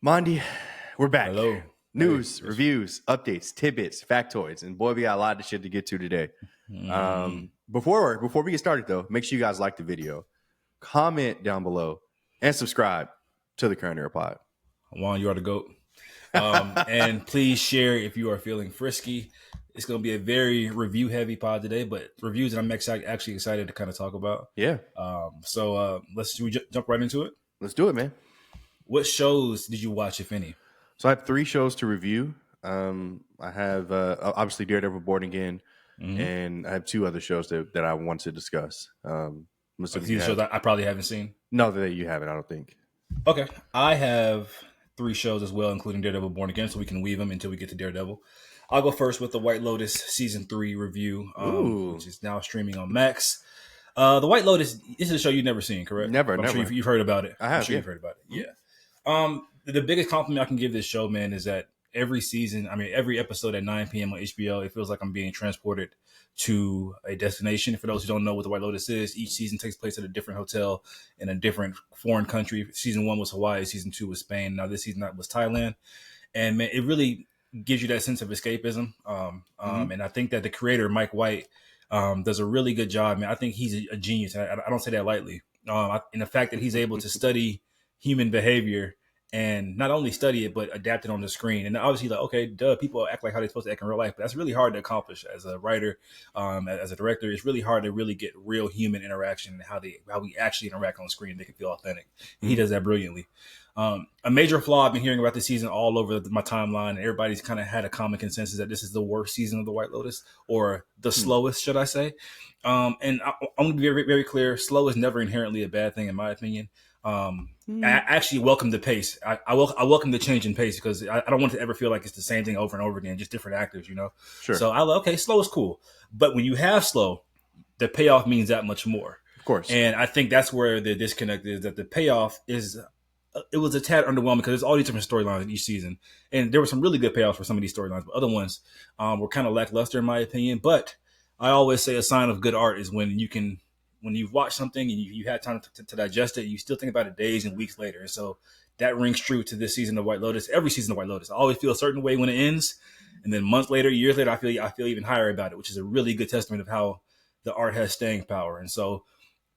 Mondy, we're back. Hello. News, reviews, updates, tidbits, factoids, and boy, we got a lot of shit to get to today. Before we get started, though, make sure you guys like the video, comment down below, and subscribe to the Current Era Pod. Juan, you are the GOAT. And please share if you are feeling frisky. It's going to be a very review-heavy pod today, but reviews that I'm actually excited to kind of talk about. Yeah. Should we jump right into it? Let's do it, man. What shows did you watch, if any? So I have 3 shows to review. I have obviously Daredevil Born Again, and I have 2 other shows that I want to discuss. These shows I probably haven't seen? No, that you haven't, I don't think. Okay. I have 3 shows as well, including Daredevil Born Again, so we can weave them until we get to Daredevil. I'll go first with the White Lotus Season 3 review, which is now streaming on Max. The White Lotus, this is a show you've never seen, correct? Never. Sure you've heard about it. I have, I'm sure you've heard about it, yeah. The biggest compliment I can give this show, man, is that every episode at 9 p.m. on HBO, it feels like I'm being transported to a destination. For those who don't know what the White Lotus is, each season takes place at a different hotel in a different foreign country. Season 1 was Hawaii, season 2 was Spain. Now this season was Thailand. And man, it really gives you that sense of escapism. And I think that the creator, Mike White, does a really good job, man. I think he's a genius. I don't say that lightly. And the fact that he's able to study human behavior and not only study it, but adapt it on the screen. And obviously, like, okay, people act like how they're supposed to act in real life, but that's really hard to accomplish as a writer, as a director. It's really hard to really get real human interaction and how we actually interact on screen. They can feel authentic. And he does that brilliantly. A major flaw I've been hearing about this season all over my timeline, and everybody's kind of had a common consensus that this is the worst season of the White Lotus, or the slowest, should I say. And I'm going to be very, very clear. Slow is never inherently a bad thing, in my opinion. I actually welcome the pace. I welcome the change in pace, because I don't want to ever feel like it's the same thing over and over again, just different actors, you know? Sure. So okay, slow is cool. But when you have slow, the payoff means that much more. Of course. And I think that's where the disconnect is, that the payoff is, it was a tad underwhelming because there's all these different storylines in each season. And there were some really good payoffs for some of these storylines, but other ones were kind of lackluster, in my opinion. But I always say a sign of good art is when you've watched something and you had time to digest it, you still think about it days and weeks later. And so that rings true to this season of White Lotus. Every season of White Lotus, I always feel a certain way when it ends, and then months later, years later, I feel even higher about it, which is a really good testament of how the art has staying power. And so,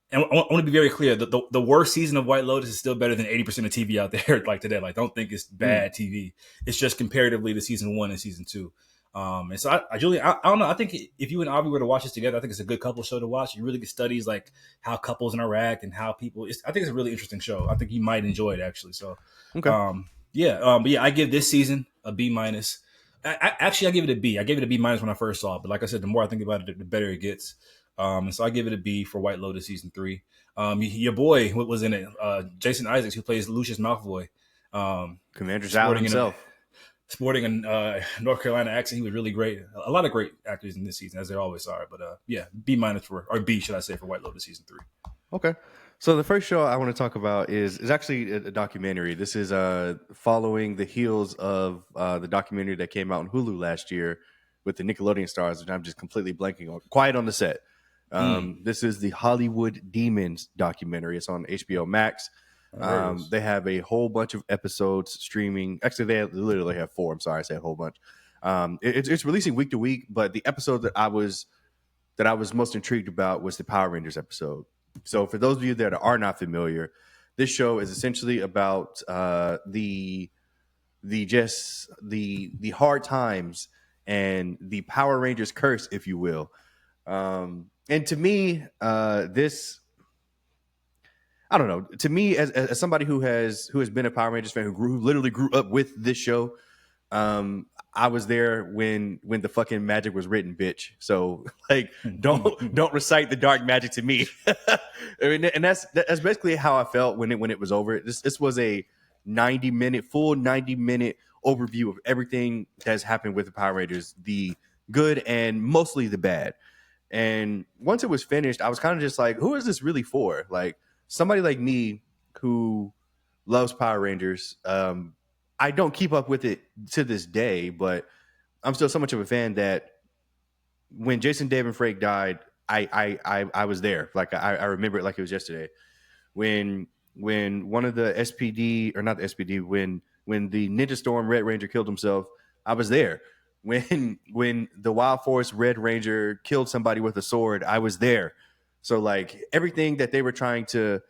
and I want to be very clear: the worst season of White Lotus is still better than 80% of TV out there like today. Like, don't think it's bad TV. It's just comparatively to season 1 and season 2. And so Julian, I don't know. I think if you and Avi were to watch this together, I think it's a good couple show to watch. You really get studies like how couples interact and how people. I think it's a really interesting show. I think you might enjoy it, actually. So, okay. But I give this season a B minus. I give it a B. I gave it a B minus when I first saw it, but like I said, the more I think about it, the better it gets. And so I give it a B for White Lotus season 3. Your boy, what was in it? Jason Isaacs, who plays Lucius Malfoy, Commander Zhao himself. Sporting a North Carolina accent. He was really great. A lot of great actors in this season, as there always are. But B minus or B, should I say, for White Lotus season 3. Okay. So the first show I want to talk about is actually a documentary. This is following the heels of the documentary that came out on Hulu last year with the Nickelodeon stars, which I'm just completely blanking on. Quiet on the Set. This is the Hollywood Demons documentary. It's on HBO Max. They have a whole bunch of episodes streaming. Actually, they literally have 4. I'm sorry, I said a whole bunch. It's releasing week to week, but the episode that I was most intrigued about was the Power Rangers episode. So for those of you that are not familiar, this show is essentially about the hard times and the Power Rangers curse, if you will. And to me, this, I don't know. To me, as somebody who has been a Power Rangers fan, who literally grew up with this show, I was there when the fucking magic was written, bitch. So like, don't recite the dark magic to me. I mean, and that's basically how I felt when it was over. This was a full 90 minute overview of everything that's happened with the Power Rangers, the good and mostly the bad. And once it was finished, I was kind of just like, who is this really for? Like, somebody like me who loves Power Rangers, I don't keep up with it to this day, but I'm still so much of a fan that when Jason David Frank died, I was there. Like I remember it like it was yesterday. When when one of the SPD, or not the SPD, when the Ninja Storm Red Ranger killed himself, I was there. When the Wild Forest Red Ranger killed somebody with a sword, I was there. So like everything that they were trying to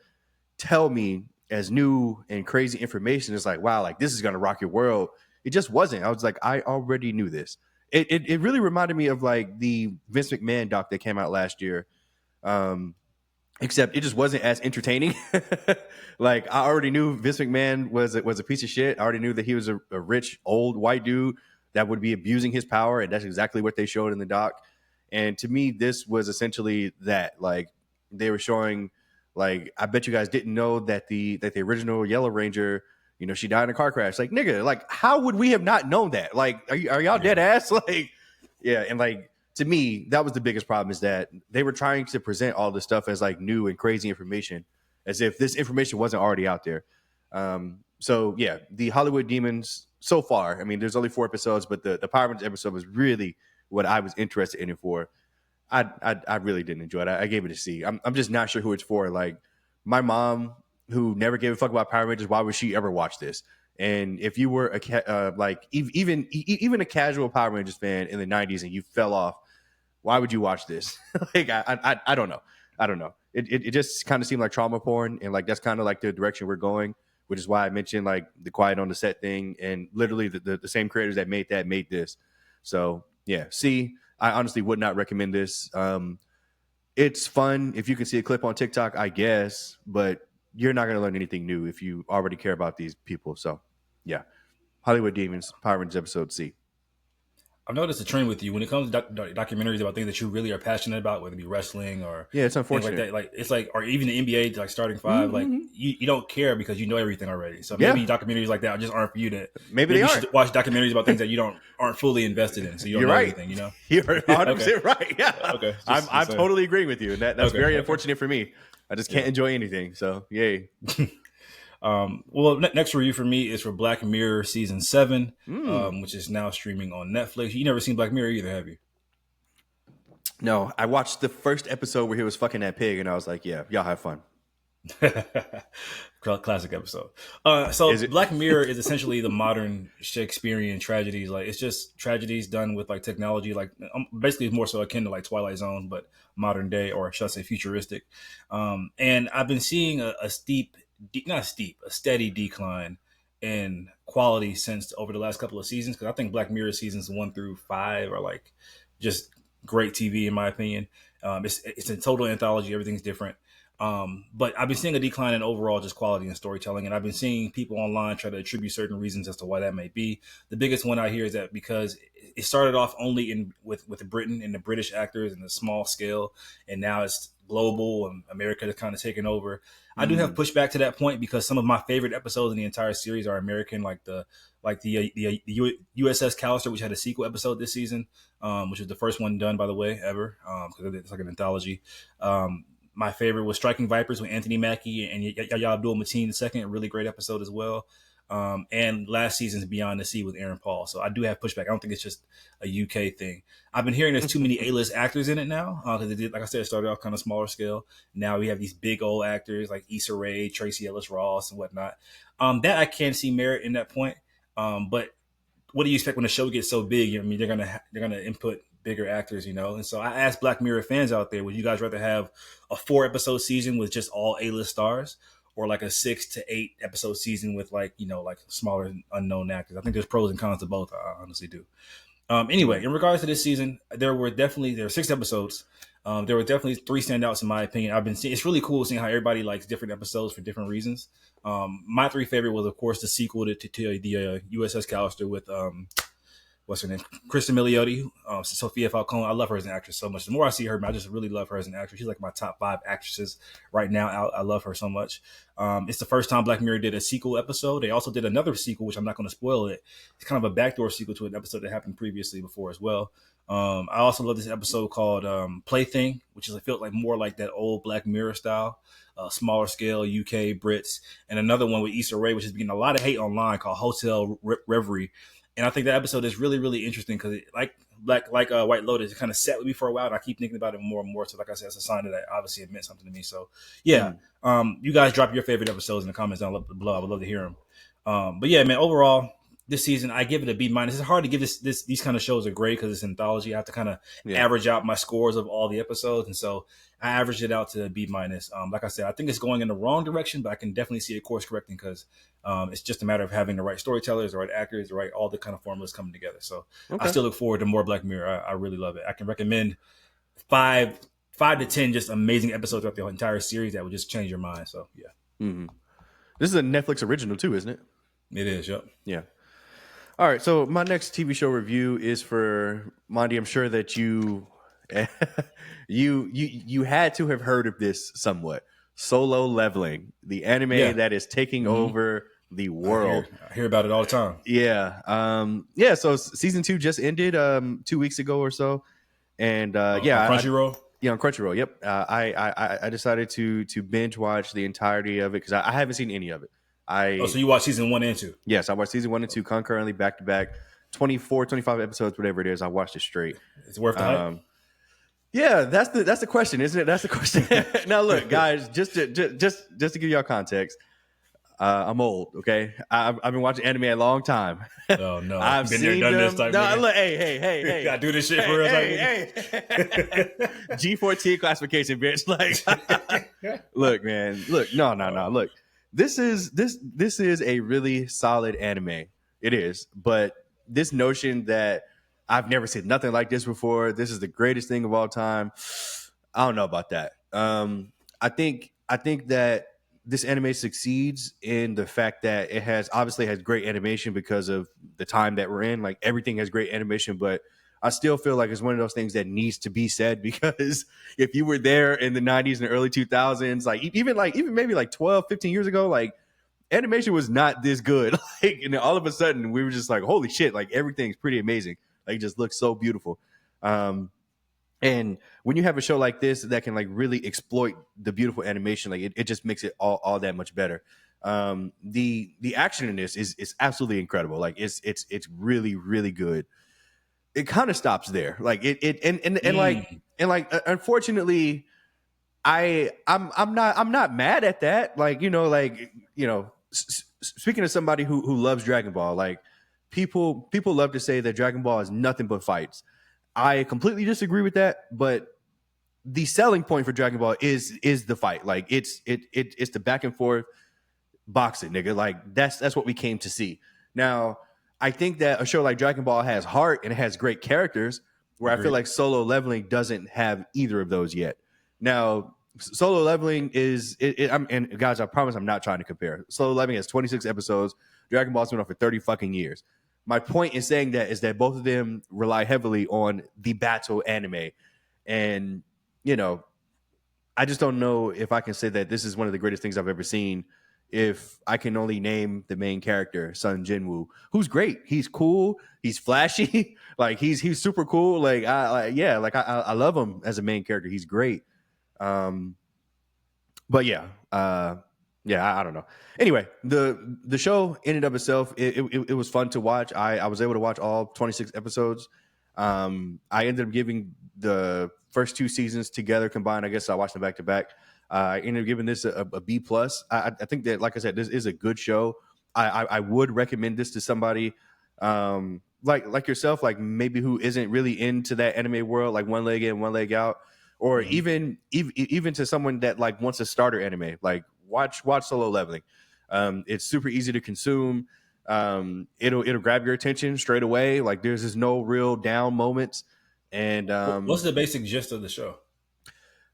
tell me as new and crazy information is like, wow, like this is gonna rock your world. It just wasn't. I was like, I already knew this. It really reminded me of like the Vince McMahon doc that came out last year. Um, except it just wasn't as entertaining. Like I already knew Vince McMahon was a piece of shit. I already knew that he was a rich old white dude that would be abusing his power, and that's exactly what they showed in the doc. And to me, this was essentially that. Like they were showing, like I bet you guys didn't know that the original Yellow Ranger, she died in a car crash. Like nigga, like how would we have not known that? Like are y'all dead ass? Like yeah, and like to me, that was the biggest problem is that they were trying to present all this stuff as like new and crazy information, as if this information wasn't already out there. So yeah, the Hollywood Demons so far, I mean, there's only 4 episodes, but the Power Rangers episode was really what I was interested in it for. I really didn't enjoy it. I gave it a C. I'm just not sure who it's for. Like my mom, who never gave a fuck about Power Rangers, why would she ever watch this? And if you were even a casual Power Rangers fan in the '90s and you fell off, why would you watch this? Like I don't know. I don't know. It just kind of seemed like trauma porn, and like that's kind of like the direction we're going, which is why I mentioned like the quiet on the set thing, and literally the same creators that made this. So yeah, see, I honestly would not recommend this. It's fun if you can see a clip on TikTok, I guess, but you're not going to learn anything new if you already care about these people. So yeah, Hollywood Demons, Power Rangers episode C. I've noticed a trend with you when it comes to documentaries about things that you really are passionate about, whether it be wrestling or Yeah, it's things like unfortunate. that. Like it's like, or even the NBA, like starting five, like Mm-hmm. you don't care because you know everything already. So Yeah, maybe documentaries like that just aren't for you. To maybe maybe they you aren't. should watch documentaries about things that you aren't fully invested in, so you don't You're know right. everything. You know? You're 100% Okay, right. Yeah, okay, I'm just saying. totally agreeing with you, and that's Okay, very okay, unfortunate for me. I just can't yeah. enjoy anything. So yay. Well, next review for me is for Black Mirror season 7, Mm. which is now streaming on Netflix. You never seen Black Mirror either, have you? No, I watched the first episode where he was fucking that pig, and I was like, yeah, y'all have fun. Classic episode. Is So it? Black Mirror is essentially the modern Shakespearean tragedies. Like it's just tragedies done with like technology, like basically more so akin to like Twilight Zone, but modern day, or should I say futuristic. And I've been seeing a steady decline in quality since over the last couple of seasons. Because I think Black Mirror seasons 1 through 5 are like just great TV in my opinion. It's a total anthology. Everything's different. But I've been seeing a decline in overall just quality and storytelling, and I've been seeing people online try to attribute certain reasons as to why that may be. The biggest one I hear is that because it started off only with Britain and the British actors and the small scale, and now it's global and America is kind of taking over. I do have Mm. pushback to that point because some of my favorite episodes in the entire series are American, like the USS Callister, which had a sequel episode this season, which was the first one done, by the way, ever, because it's like an anthology. My favorite was Striking Vipers with Anthony Mackie and Yahya Abdul-Mateen II, a really great episode as well. And last season's Beyond the Sea with Aaron Paul. So I do have pushback. I don't think it's just a UK thing. I've been hearing there's too many A-list actors in it now because like I said, it started off kind of smaller scale. Now we have these big old actors like Issa Rae, Tracy Ellis Ross, and whatnot. That I can see merit in that point. But what do you expect when a show gets so big? I mean, they're gonna input bigger actors, you know. And so I asked Black Mirror fans out there, would you guys rather have a 4 episode season with just all A-list stars, or like a 6 to 8 episode season with like like smaller unknown actors? I think there's pros and cons to both. I honestly do. Anyway, Yeah. in regards to this season, there were 6 episodes. There were definitely 3 standouts in my opinion. I've been seeing it's really cool seeing how everybody likes different episodes for different reasons. My 3 favorite was of course the sequel to the USS Callister with what's her name, Kristen Milioti, Sophia Falcone. I love her as an actress so much. The more I see her, I just really love her as an actress. She's like my top 5 actresses right now. I love her so much. It's the first time Black Mirror did a sequel episode. They also did another sequel, which I'm not going to spoil it. It's kind of a backdoor sequel to an episode that happened previously before as well. I also love this episode called Plaything, which is I feel like more like that old Black Mirror style, smaller scale UK Brits, and another one with Issa Rae, which is getting a lot of hate online, called Hotel Reverie. And I think that episode is really, really interesting because, like White Lotus, it kind of sat with me for a while, and I keep thinking about it more and more. So, like I said, it's a sign that obviously it meant something to me. So, yeah, Mm. you guys drop your favorite episodes in the comments down below. I would love to hear them. But yeah, man, overall, this season I give it a B minus. It's hard to give these kind of shows a grade because it's anthology. I have to kind of Yeah. average out my scores of all the episodes, and so I averaged it out to a B minus. Like I said, I think it's going in the wrong direction, but I can definitely see it course correcting because it's just a matter of having the right storytellers, the right actors, the right all the kind of formulas coming together. So I Okay. still look forward to more Black Mirror. I really love it. I can recommend five to 10 just amazing episodes throughout the entire series that would just change your mind. So yeah, This is a Netflix original too, isn't it? it is. Yep. Yeah. All right. So my next TV show review is for Mondy. I'm sure that you you had to have heard of this somewhat. Solo Leveling, the anime Yeah. that is taking over the I world. hear about it all the time. Yeah. Yeah. So season 2 just ended 2 weeks ago or so, and On yeah, Crunchyroll. yeah, on Crunchyroll. Yep. I decided to binge watch the entirety of it because I haven't seen any of it. Oh, so you watch season 1 and 2? Yes, I watched season 1 and 2 concurrently, back to back, 24, 25 episodes, whatever it is. I watched it straight. It's worth the hype. Yeah, that's the question, isn't it? That's the question. Now, look, guys, just to give y'all context, I'm old. Okay, I've been watching anime a long time. Oh no, I've been seen there, done them. this type. No, Nigga. look, hey, Gotta do this shit for real. hey. G14 classification, bitch. Like, look, man, look, no. Look, this is a really solid anime. It is, but this notion that I've never seen nothing like this before, this is the greatest thing of all time, I don't know about that. I think that this anime succeeds in the fact that it obviously has great animation because of the time that we're in. Like, everything has great animation, but I still feel like it's one of those things that needs to be said because if you were there in the 90s and the early 2000s, even maybe like 12, 15 years ago, like, animation was not this good. Like, and then all of a sudden we were just like, holy shit, like, everything's pretty amazing. Like, it just looks so beautiful. And when you have a show like this that can, like, really exploit the beautiful animation, like, it just makes it all that much better. The action in this is absolutely incredible. Like, it's really, really good. It kind of stops there. Like, unfortunately, I'm not mad at that. Like, speaking of somebody who loves Dragon Ball, like, people love to say that Dragon Ball is nothing but fights. I completely disagree with that, but the selling point for Dragon Ball is the fight. Like, it's the back and forth boxing, nigga. Like, that's what we came to see. Now, I think that a show like Dragon Ball has heart and it has great characters, where I feel like Solo Leveling doesn't have either of those yet. Now, Solo Leveling and guys, I promise I'm not trying to compare. Solo Leveling has 26 episodes. Dragon Ball's been on for 30 fucking years. My point in saying that is that both of them rely heavily on the battle anime. And, I just don't know if I can say that this is one of the greatest things I've ever seen if I can only name the main character, Sun Jinwoo, who's great. He's cool. He's flashy. Like, he's super cool. Like, I love him as a main character. He's great. But yeah, I don't know. Anyway, the show in and of itself, it was fun to watch. I was able to watch all 26 episodes. I ended up giving the first 2 seasons together combined. I guess I watched them back to back. I ended up giving this a B plus. I think that, like I said, this is a good show. I would recommend this to somebody like yourself, like maybe who isn't really into that anime world, like one leg in, one leg out, or even to someone that, like, wants a starter anime. Like, watch Solo Leveling. It's super easy to consume. It'll grab your attention straight away. Like, there's just no real down moments. And what's the basic gist of the show?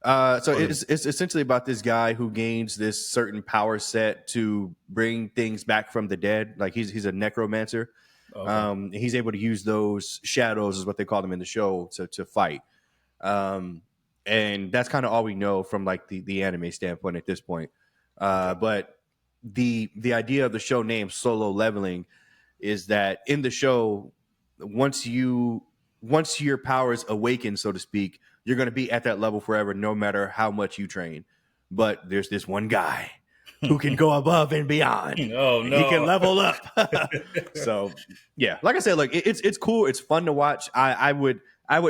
So it's essentially about this guy who gains this certain power set to bring things back from the dead. Like, he's a necromancer. Okay. He's able to use those shadows, is what they call them in the show, to fight. And that's kind of all we know from, like, the anime standpoint at this point. But the idea of the show name Solo Leveling is that in the show, once your powers awaken, so to speak, you're going to be at that level forever, no matter how much you train. But there's this one guy who can go above and beyond. Oh And he can no. level up. So yeah, like I said, like it's cool. It's fun to watch. I would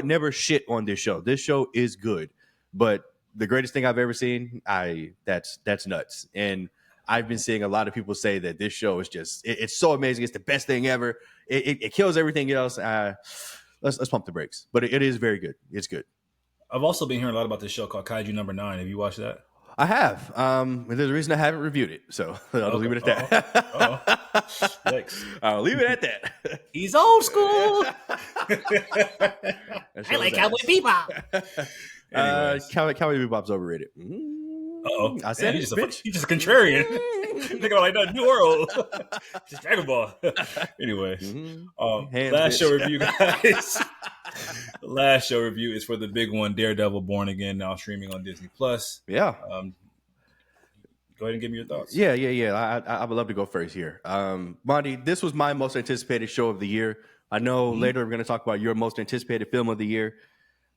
never shit on this show. This show is good, but the greatest thing I've ever seen, that's nuts. And I've been seeing a lot of people say that this show is just it's so amazing. It's the best thing ever. It kills everything else. Let's pump the brakes. But it is very good. It's good. I've also been hearing a lot about this show called Kaiju Number 9. Have you watched that? I have. And there's a reason I haven't reviewed it. So I'll just leave it at that. Thanks. I'll leave it at that. He's old school. I like Cowboy Bebop. Cowboy Bebop's overrated. Uh-oh. I said he's bitch. just a contrarian. Thinking like that New World. Just Dragon Ball. Anyway. Last show review, guys. Last show review is for the big one, Daredevil Born Again, now streaming on Disney Plus. Yeah. Go ahead and give me your thoughts. Yeah. I would love to go first here. Monty, this was my most anticipated show of the year. I know later we're going to talk about your most anticipated film of the year.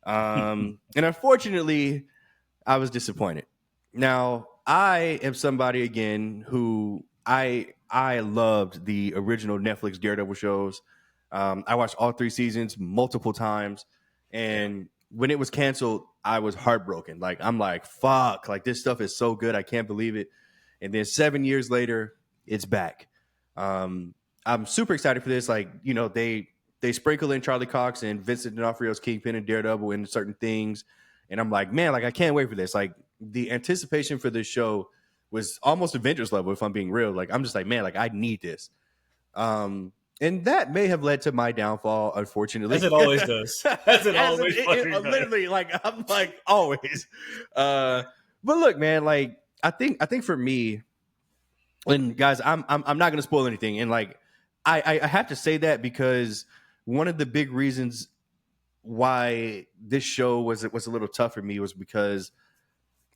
And unfortunately, I was disappointed. Now, I am somebody, again, who I loved the original Netflix Daredevil shows. I watched all 3 seasons multiple times. And when it was canceled, I was heartbroken. Like, I'm like, fuck, like this stuff is so good. I can't believe it. And then 7 years later, it's back. I'm super excited for this. Like, you know, they sprinkle in Charlie Cox and Vincent D'Onofrio's Kingpin and Daredevil in certain things. And I'm like, man, like, I can't wait for this. Like, the anticipation for this show was almost Avengers level, if I'm being real. Like, I'm just like, man, like, I need this. And that may have led to my downfall, unfortunately. As it always does. As it always does. Literally, like, I'm like, always. But look, man, like, I think for me, and guys, I'm not going to spoil anything. And like, I have to say that because one of the big reasons why this show was a little tough for me was because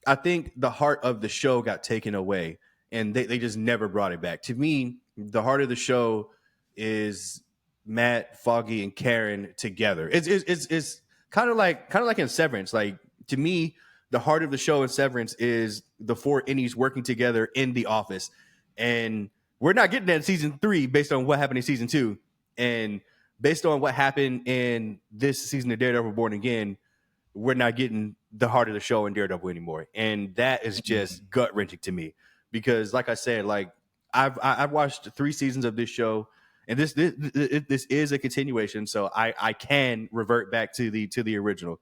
I think the heart of the show got taken away and they just never brought it back. To me, the heart of the show is Matt, Foggy, and Karen together. It's kind of like in Severance. Like, to me, the heart of the show in Severance is the 4 innies working together in the office. And we're not getting that in season 3 based on what happened in season 2. And based on what happened in this season of Daredevil Born Again, we're not getting the heart of the show in Daredevil anymore. And that is just gut wrenching to me because, like I said, like I've watched 3 seasons of this show, and this is a continuation. So I can revert back to the original.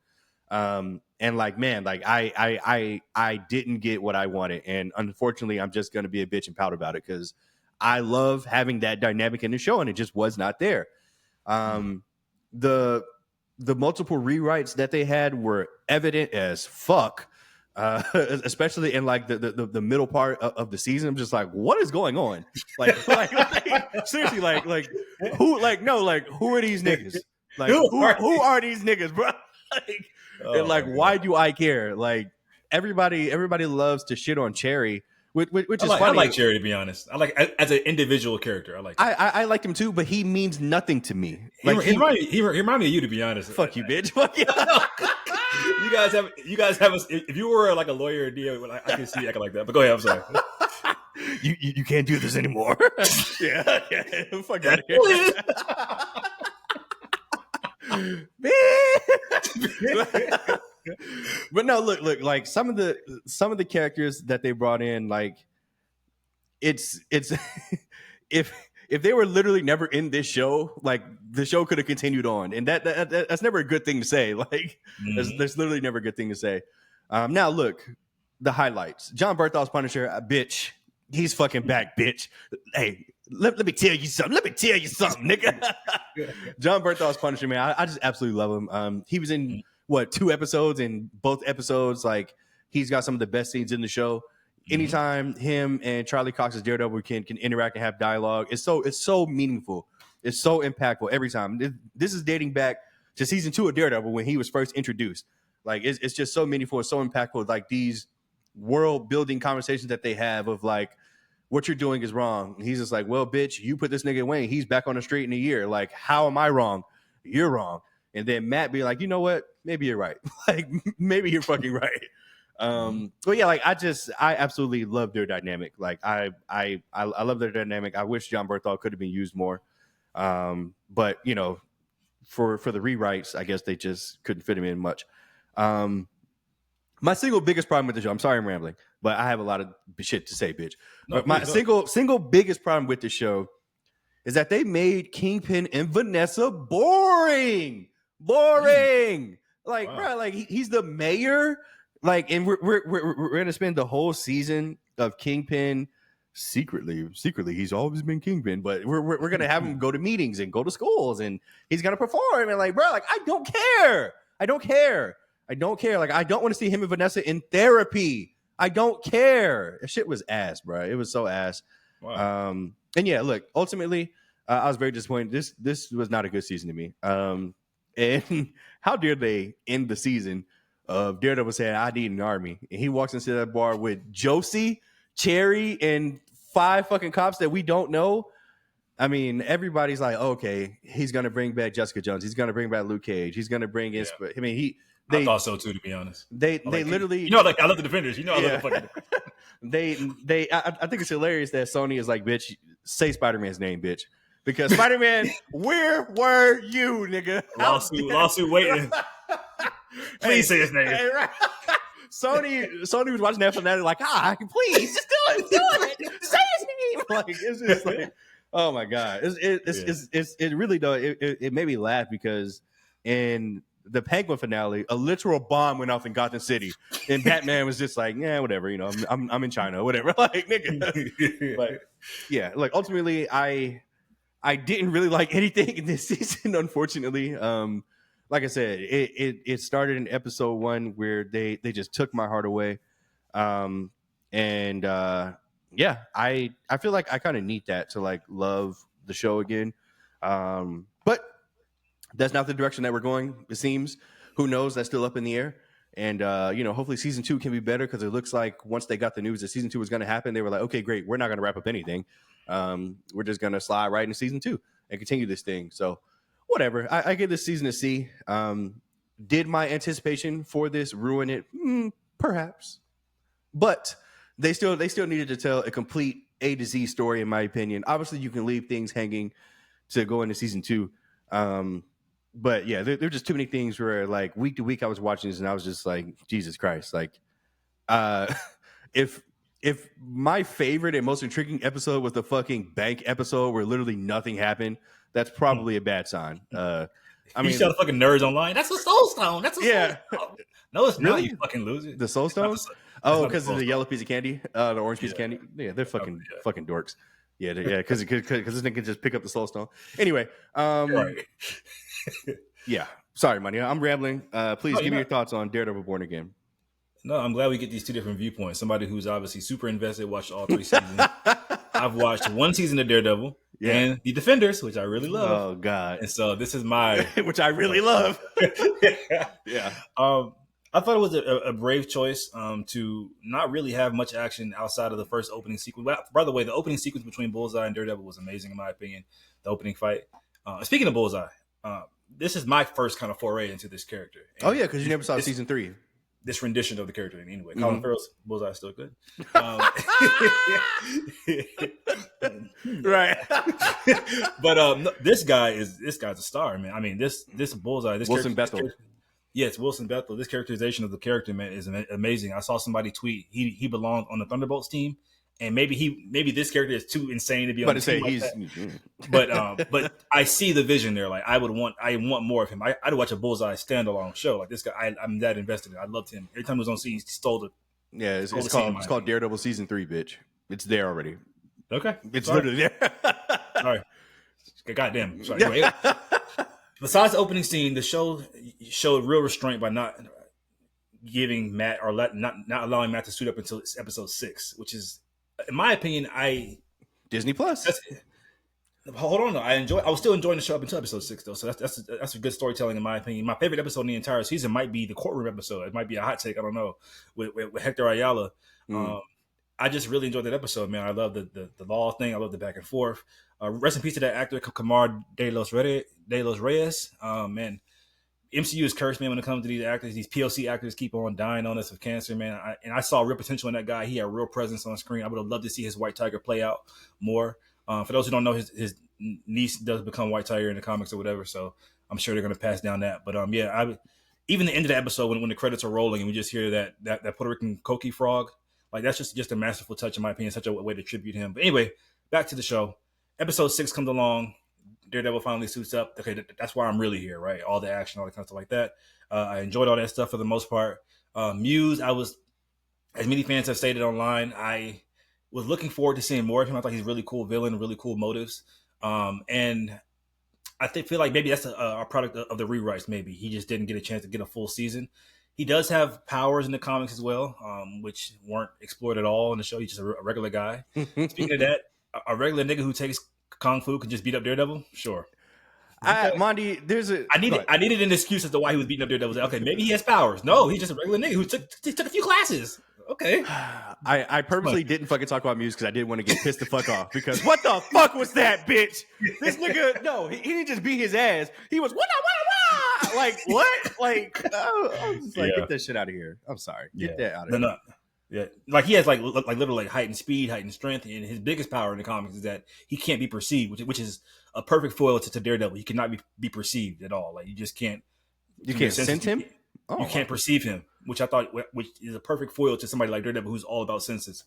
And like, man, like I didn't get what I wanted. And unfortunately, I'm just going to be a bitch and pout about it because I love having that dynamic in the show and it just was not there. The multiple rewrites that they had were evident as fuck, especially in like the middle part of the season. I'm just like, what is going on? Like seriously, like who are these niggas? Like who are these niggas, bro? And like, why do I care? Like everybody loves to shit on Cherry. Which is funny. I like Jerry, to be honest. I like as an individual character. I like. I like him too, but he means nothing to me. Like he remind me of you, to be honest. Fuck you, bitch. Fuck you. You guys have. If you were like a lawyer or DA, I can see you acting like that. But go ahead. I'm sorry. You can't do this anymore. yeah. Fuck out of here. But no, look, like some of the characters that they brought in, like it's if they were literally never in this show, like the show could have continued on, and that's never a good thing to say. Like there's literally never a good thing to say. Now look, the highlights: John Berthol's Punisher, bitch, he's fucking back, bitch. Hey, let me tell you something. Nigga. John Berthol's Punisher, man, I just absolutely love him. He was in 2 episodes, and both episodes, like, he's got some of the best scenes in the show. Anytime him and Charlie Cox's Daredevil can interact and have dialogue, it's so meaningful. It's so impactful every time. This is dating back to season 2 of Daredevil when he was first introduced. Like, it's just so meaningful. It's so impactful. Like, these world building conversations that they have of like, what you're doing is wrong. And he's just like, well, bitch, you put this nigga away. He's back on the street in a year. Like, how am I wrong? You're wrong. And then Matt be like, you know what? Maybe you're right. Like, maybe you're fucking right. But yeah, like I absolutely love their dynamic. Like I love their dynamic. I wish John Berthal could have been used more. But you know, for the rewrites, I guess they just couldn't fit him in much. My single biggest problem with the show, I'm sorry I'm rambling, but I have a lot of shit to say, bitch. No, But my single biggest problem with the show is that they made Kingpin and Vanessa boring. Boring. Like, bro, like he's the mayor. Like, and we're gonna spend the whole season of Kingpin secretly. He's always been Kingpin, but we're gonna have him go to meetings and go to schools, and he's gonna perform. And like, bro, like I don't care. I don't care. Like, I don't want to see him and Vanessa in therapy. I don't care. That shit was ass, bro. It was so ass. Wow. And yeah, look, ultimately, I was very disappointed. This was not a good season to me. And how dare they end the season of Daredevil saying, I need an army. And he walks into that bar with Josie, Cherry, and 5 fucking cops that we don't know. I mean, everybody's like, okay, he's going to bring back Jessica Jones. He's going to bring back Luke Cage. He's going to bring in, I mean, I thought so too, to be honest. They literally, you know, like I love the Defenders. You know, I love the fucking Defenders. I think it's hilarious that Sony is like, bitch, say Spider-Man's name, bitch, because Spider-Man, where were you, nigga? Lawsuit waiting. Please say his name. Hey, right. Sony was watching that fanatic like, please just do it, say his name. Like it's just like, oh my god, it really though it made me laugh because in the Penguin finale, a literal bomb went off in Gotham City, and Batman was just like, yeah, whatever, you know, I'm in China, whatever, like nigga. But yeah, like ultimately, I didn't really like anything in this season, unfortunately. Like I said, it started in episode 1 where they just took my heart away, and yeah, I feel like I kind of need that to like love the show again, but that's not the direction that we're going, it seems. Who knows? That's still up in the air. And, you know, hopefully season 2 can be better because it looks like once they got the news that season 2 was going to happen, they were like, okay, great. We're not going to wrap up anything. We're just going to slide right into season 2 and continue this thing. So whatever. I give this season a C. Did my anticipation for this ruin it? Perhaps. But they still needed to tell a complete A to Z story, in my opinion. Obviously, you can leave things hanging to go into season 2. But yeah, there are just too many things where like week to week I was watching this and I was just like, Jesus Christ. Like, if my favorite and most intriguing episode was the fucking bank episode where literally nothing happened, that's probably a bad sign. I mean, you shot fucking nerds online. That's a soul stone. That's a soul stone. No, it's not. You fucking loser. The soul stone? Oh, because of the yellow piece of candy, the orange piece of candy. Yeah, they're fucking dorks. Yeah, because this nigga can just pick up the soul stone. Anyway, right. Yeah. Sorry, Money. I'm rambling. Please give me your thoughts on Daredevil Born Again. No, I'm glad we get these 2 different viewpoints. Somebody who's obviously super invested, watched all 3 seasons. I've watched 1 season of Daredevil and The Defenders, which I really love. Oh God! And so this is my which I really love. Yeah. I thought it was a brave choice to not really have much action outside of the first opening sequence. By the way, the opening sequence between Bullseye and Daredevil was amazing in my opinion. The opening fight. Speaking of Bullseye, this is my first kind of foray into this character. And because you never saw season 3. This rendition of the character anyway. Colin Farrell's Bullseye is still good. Right. But this guy's a star, man. I mean, this Bullseye, this Wilson Bethel. Yes, Wilson Bethel. This characterization of the character, man, is amazing. I saw somebody tweet he belonged on the Thunderbolts team, and maybe this character is too insane to be on the team like that. But I see the vision there. Like I want more of him. I'd watch a Bullseye standalone show like this guy. I'm that invested in. I loved him. Every time he was on scene, he stole the. Yeah, it's called Daredevil season 3, bitch. It's there already. Okay, it's literally there. All right, goddamn. Sorry. Anyway, besides the opening scene, the show showed real restraint by not giving Matt or not allowing Matt to suit up until episode 6, which is, in my opinion, Disney Plus. Hold on, though. I was still enjoying the show up until episode 6, though. So that's a good storytelling, in my opinion. My favorite episode in the entire season might be the courtroom episode. It might be a hot take. I don't know with Hector Ayala. I just really enjoyed that episode, man. I love the law thing. I love the back and forth. Rest in peace to that actor, Kamar De Los Reyes. Man, MCU is cursed, man, when it comes to these actors. These POC actors keep on dying on us of cancer, man. I saw real potential in that guy. He had real presence on screen. I would have loved to see his White Tiger play out more. For those who don't know, his niece does become White Tiger in the comics or whatever, so I'm sure they're going to pass down that. But even the end of the episode when the credits are rolling and we just hear that Puerto Rican Coqui frog, like that's just a masterful touch in my opinion, such a way to tribute him. But anyway, back to the show. Episode 6 comes along. Daredevil finally suits up. Okay, that's why I'm really here, right? All the action, all the kind of stuff like that. I enjoyed all that stuff for the most part. Muse, I was, as many fans have stated online, I was looking forward to seeing more of him. I thought he's a really cool villain, really cool motives. And I feel like maybe that's a product of the rewrites. Maybe he just didn't get a chance to get a full season. He does have powers in the comics as well, which weren't explored at all in the show. He's just a regular guy. Speaking of that, a regular nigga who takes kung fu can just beat up Daredevil? Sure. Okay. Monty, I needed an excuse as to why he was beating up Daredevil. Okay, maybe he has powers. No, he's just a regular nigga who took a few classes. Okay. I purposely didn't fucking talk about Muse because I didn't want to get pissed the fuck off. Because what the fuck was that, bitch? This nigga, no, he didn't just beat his ass. He was, what? Like, what? Like, I was just like, get that shit out of here. I'm sorry. Get that out of here. No. Yeah, like he has like literally like heightened speed, heightened strength, and his biggest power in the comics is that he can't be perceived, which is a perfect foil to Daredevil. He cannot be perceived at all. Like you just can't. You can't sense him. You can't perceive him, which I thought which is a perfect foil to somebody like Daredevil who's all about senses.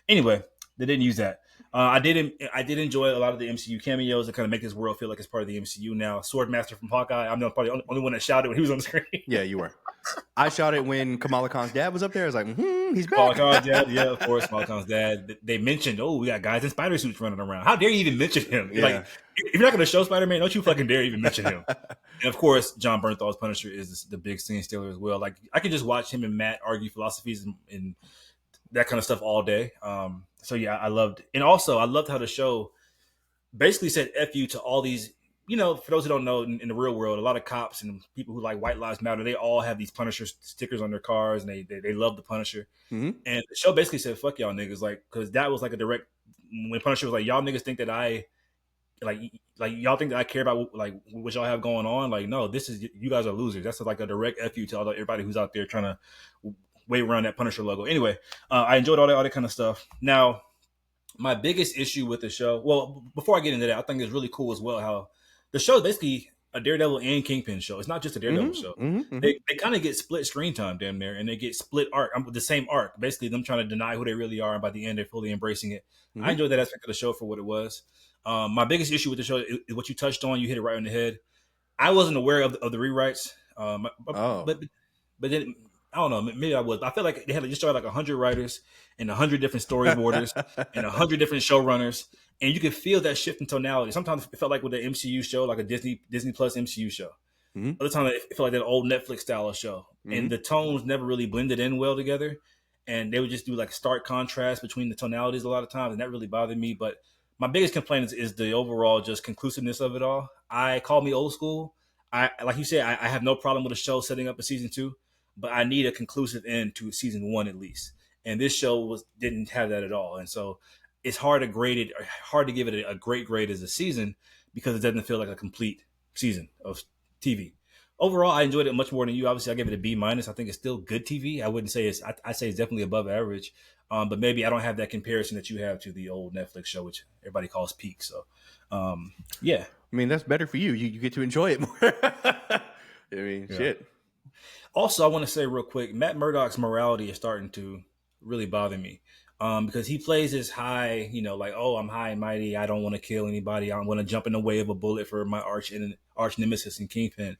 Anyway, they didn't use that. I did enjoy a lot of the MCU cameos that kind of make this world feel like it's part of the MCU now. Swordmaster from Hawkeye. I'm probably the only one that shouted when he was on the screen. Yeah, you were. I shouted when Kamala Khan's dad was up there. I was like, he's back. Kamala Khan's dad, yeah, of course. Kamala Khan's dad. They mentioned, we got guys in spider suits running around. How dare you even mention him? Yeah. Like, if you're not going to show Spider-Man, don't you fucking dare even mention him. And of course, John Bernthal's Punisher is the big scene stealer as well. Like, I could just watch him and Matt argue philosophies and that kind of stuff all day. So yeah, I loved, and also I loved how the show basically said "F you" to all these. You know, for those who don't know, in the real world, a lot of cops and people who like White Lives Matter, they all have these Punisher stickers on their cars, and they love the Punisher. Mm-hmm. And the show basically said, "Fuck y'all niggas," like because that was like a direct when Punisher was like, "Y'all niggas think that I like y'all think that I care about like what y'all have going on? Like, no, this is you guys are losers." That's like a direct F you to everybody who's out there trying to wave around that Punisher logo. Anyway, I enjoyed all that kind of stuff. Now, my biggest issue with the show, well, before I get into that, I think it's really cool as well how the show is basically a Daredevil and Kingpin show. It's not just a Daredevil show. Mm-hmm. They kind of get split screen time damn near, and they get split arc, the same arc. Basically, them trying to deny who they really are, and by the end, they're fully embracing it. Mm-hmm. I enjoyed that aspect of the show for what it was. My biggest issue with the show is what you touched on. You hit it right on the head. I wasn't aware of the rewrites, but then I don't know. Maybe I was. I feel like they had just started like 100 writers and 100 different storyboarders and 100 different showrunners, and you could feel that shift in tonality. Sometimes it felt like with the MCU show, like a Disney Plus MCU show. Mm-hmm. Other times it felt like that old Netflix style of show, and the tones never really blended in well together. And they would just do like stark contrast between the tonalities a lot of times, and that really bothered me. But my biggest complaint is the overall just conclusiveness of it all. Call me old school. Like you said, I have no problem with a show setting up a season 2. But I need a conclusive end to season 1 at least. And this show didn't have that at all. And so it's hard to grade it, or hard to give it a great grade as a season because it doesn't feel like a complete season of TV. Overall, I enjoyed it much more than you. Obviously, I gave it a B-. I think it's still good TV. I wouldn't say I say it's definitely above average. But maybe I don't have that comparison that you have to the old Netflix show, which everybody calls peak. So, yeah. I mean, that's better for you. You get to enjoy it more. I mean, shit. Also, I want to say real quick, Matt Murdock's morality is starting to really bother me because he plays this high, like, oh, I'm high and mighty. I don't want to kill anybody. I want to jump in the way of a bullet for my arch nemesis and Kingpin.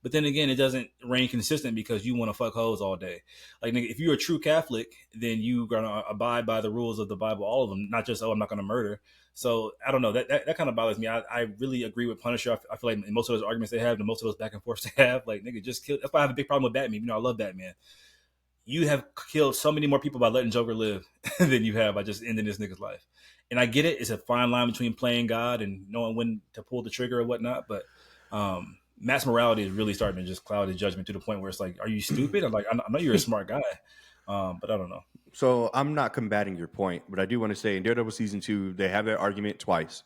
But then again, it doesn't reign consistent because you want to fuck hoes all day. Like, nigga, if you're a true Catholic, then you're going to abide by the rules of the Bible, all of them, not just, I'm not going to murder. So, I don't know. That kind of bothers me. I really agree with Punisher. I feel like in most of those arguments they have, and most of those back and forth they have, like, nigga, just kill. That's why I have a big problem with Batman. I love Batman. You have killed so many more people by letting Joker live than you have by just ending this nigga's life. And I get it. It's a fine line between playing God and knowing when to pull the trigger or whatnot. But Matt's morality is really starting to just cloud his judgment to the point where it's like, are you stupid? I'm like, I know you're a smart guy, but I don't know. So I'm not combating your point, but I do want to say in Daredevil season 2, they have that argument twice.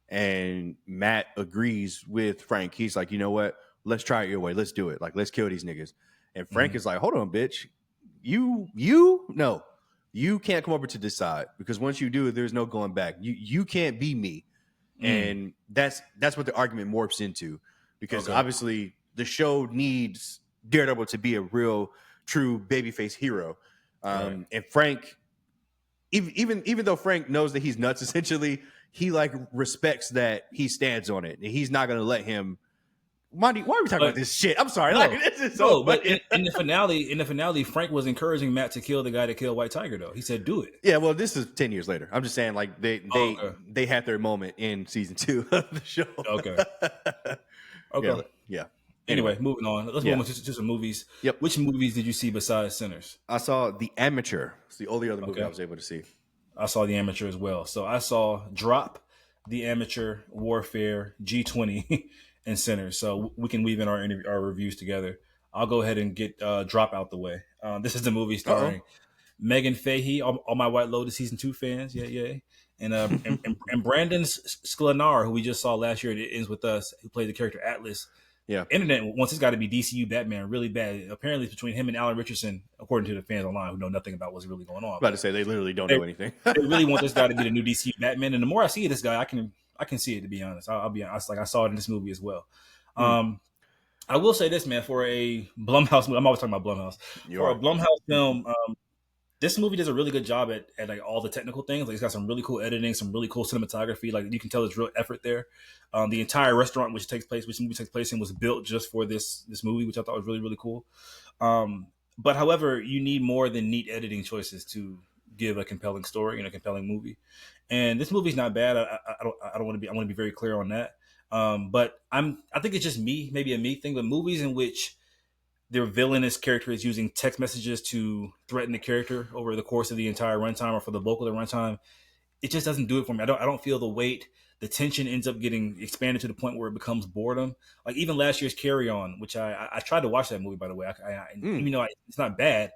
And Matt agrees with Frank. He's like, you know what? let's try it your way. Let's do it. Like, let's kill these niggas. And Frank Mm-hmm. is like, hold on, bitch. You no, you can't come over to this side, because once you do, there's no going back. You can't be me. And that's what the argument morphs into, because obviously the show needs Daredevil to be a real, true babyface hero. And Frank, even though Frank knows that he's nuts, essentially, he like respects that he stands on it, and he's not going to let him. Monty, why are we talking about this shit? I'm sorry. This is so but in the finale, Frank was encouraging Matt to kill the guy that killed White Tiger, though. He said, do it. Yeah, well, this is 10 years later. I'm just saying, like, they had their moment in season 2 of the show. Okay. Yeah. Anyway, moving on. Let's move on to some movies. Yep. Which movies did you see besides Sinners? I saw The Amateur. It's the only other movie I was able to see. I saw The Amateur as well. So I saw Drop, The Amateur, Warfare, G20, and Sinners. So we can weave in our reviews together. I'll go ahead and get Drop out the way. This is the movie starring Megan Fahey, all my White Lotus season 2 fans, yeah. And Brandon Sklenar, who we just saw last year, It Ends With Us, who played the character Atlas. Yeah. Internet wants this guy to be DCU Batman really bad. Apparently, it's between him and Alan Richardson, according to the fans online who know nothing about what's really going on. I'm about to say they literally don't know anything. They really want this guy to be the new DCU Batman, and the more I see this guy, I can see it, to be honest. I'll be honest. Like, I saw it in this movie as well. I will say this, man, for a Blumhouse movie, I'm always talking about Blumhouse. For a Blumhouse film, this movie does a really good job at like all the technical things. Like, it's got some really cool editing, some really cool cinematography. Like, you can tell there's real effort there. The entire restaurant which the movie takes place in was built just for this movie, which I thought was really, really cool. But however, you need more than neat editing choices to give a compelling story and a compelling movie. And this movie's not bad. I want to be very clear on that. But I think it's just maybe a me thing. But movies in which their villainous character is using text messages to threaten the character over the course of the entire runtime or for the bulk of the runtime, it just doesn't do it for me. I don't feel the weight. The tension ends up getting expanded to the point where it becomes boredom. Like, even last year's Carry On, which I tried to watch that movie, by the way. Even though it's not bad,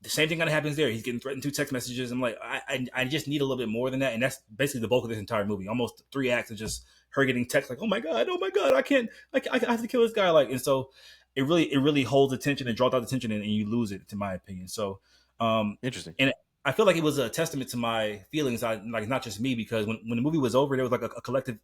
the same thing kind of happens there. He's getting threatened through text messages. I'm like, I just need a little bit more than that. And that's basically the bulk of this entire movie. Almost 3 acts of just her getting text like, oh my God, I have to kill this guy. Like, and so it really holds attention and draws out attention, and you lose it, to my opinion. So interesting. And I feel like it was a testament to my feelings. Like, not just me, because when the movie was over, there was like a collective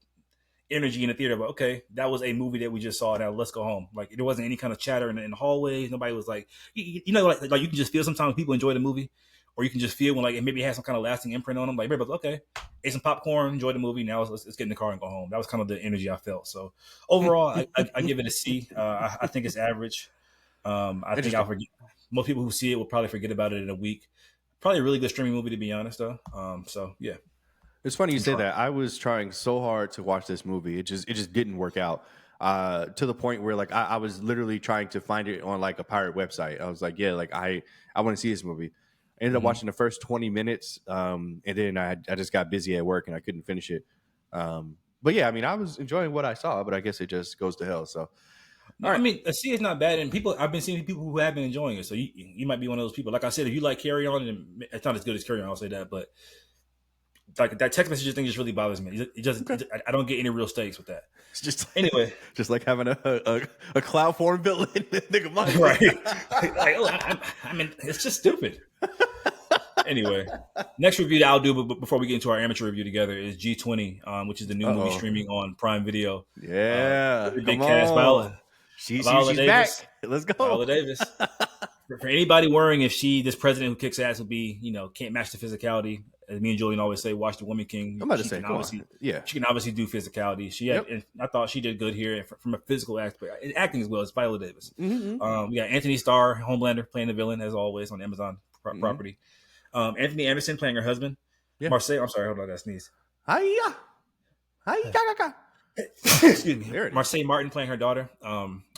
energy in the theater. But okay, that was a movie that we just saw. Now let's go home. Like, there wasn't any kind of chatter in the hallways. Nobody was like, you know, like you can just feel sometimes people enjoy the movie, or you can just feel when like it maybe has some kind of lasting imprint on them. Like, everybody's okay, ate some popcorn, enjoy the movie. Now let's get in the car and go home. That was kind of the energy I felt. So overall, I give it a C. I think it's average. I think I'll forget. Most people who see it will probably forget about it in a week. Probably a really good streaming movie, to be honest, though. So yeah. It's funny you say that. I was trying so hard to watch this movie. It just didn't work out. To the point where like I was literally trying to find it on like a pirate website. I was like, yeah, like I want to see this movie. I ended up watching the first 20 minutes, and then I just got busy at work and I couldn't finish it. But yeah, I mean, I was enjoying what I saw, but I guess it just goes to hell. So, I mean, a C is not bad, and I've been seeing people who have been enjoying it. So you might be one of those people. Like I said, if you like Carry On, and it's not as good as Carry On, I'll say that, but like that text messages thing just really bothers me. I don't get any real stakes with that. It's just anyway, just like having a cloud form villain. Nigga, right? I mean, it's just stupid. Anyway, next review that I'll do, but before we get into our amateur review together, is G20, which is the new movie streaming on Prime Video. Yeah, big cast. She's Davis, back. Let's go. Viola Davis. For anybody worrying if this president who kicks ass will be, can't match the physicality, as me and Julian always say, watch The Woman King. I'm about to say, she can obviously do physicality. And I thought she did good here from a physical aspect, acting as well as Viola Davis. We got Anthony Starr, Homelander, playing the villain as always on Amazon property. Anthony Anderson playing her husband. Marseille. I'm sorry, hold on, I got to sneeze. Hiya. Excuse me. Marseille Martin playing her daughter.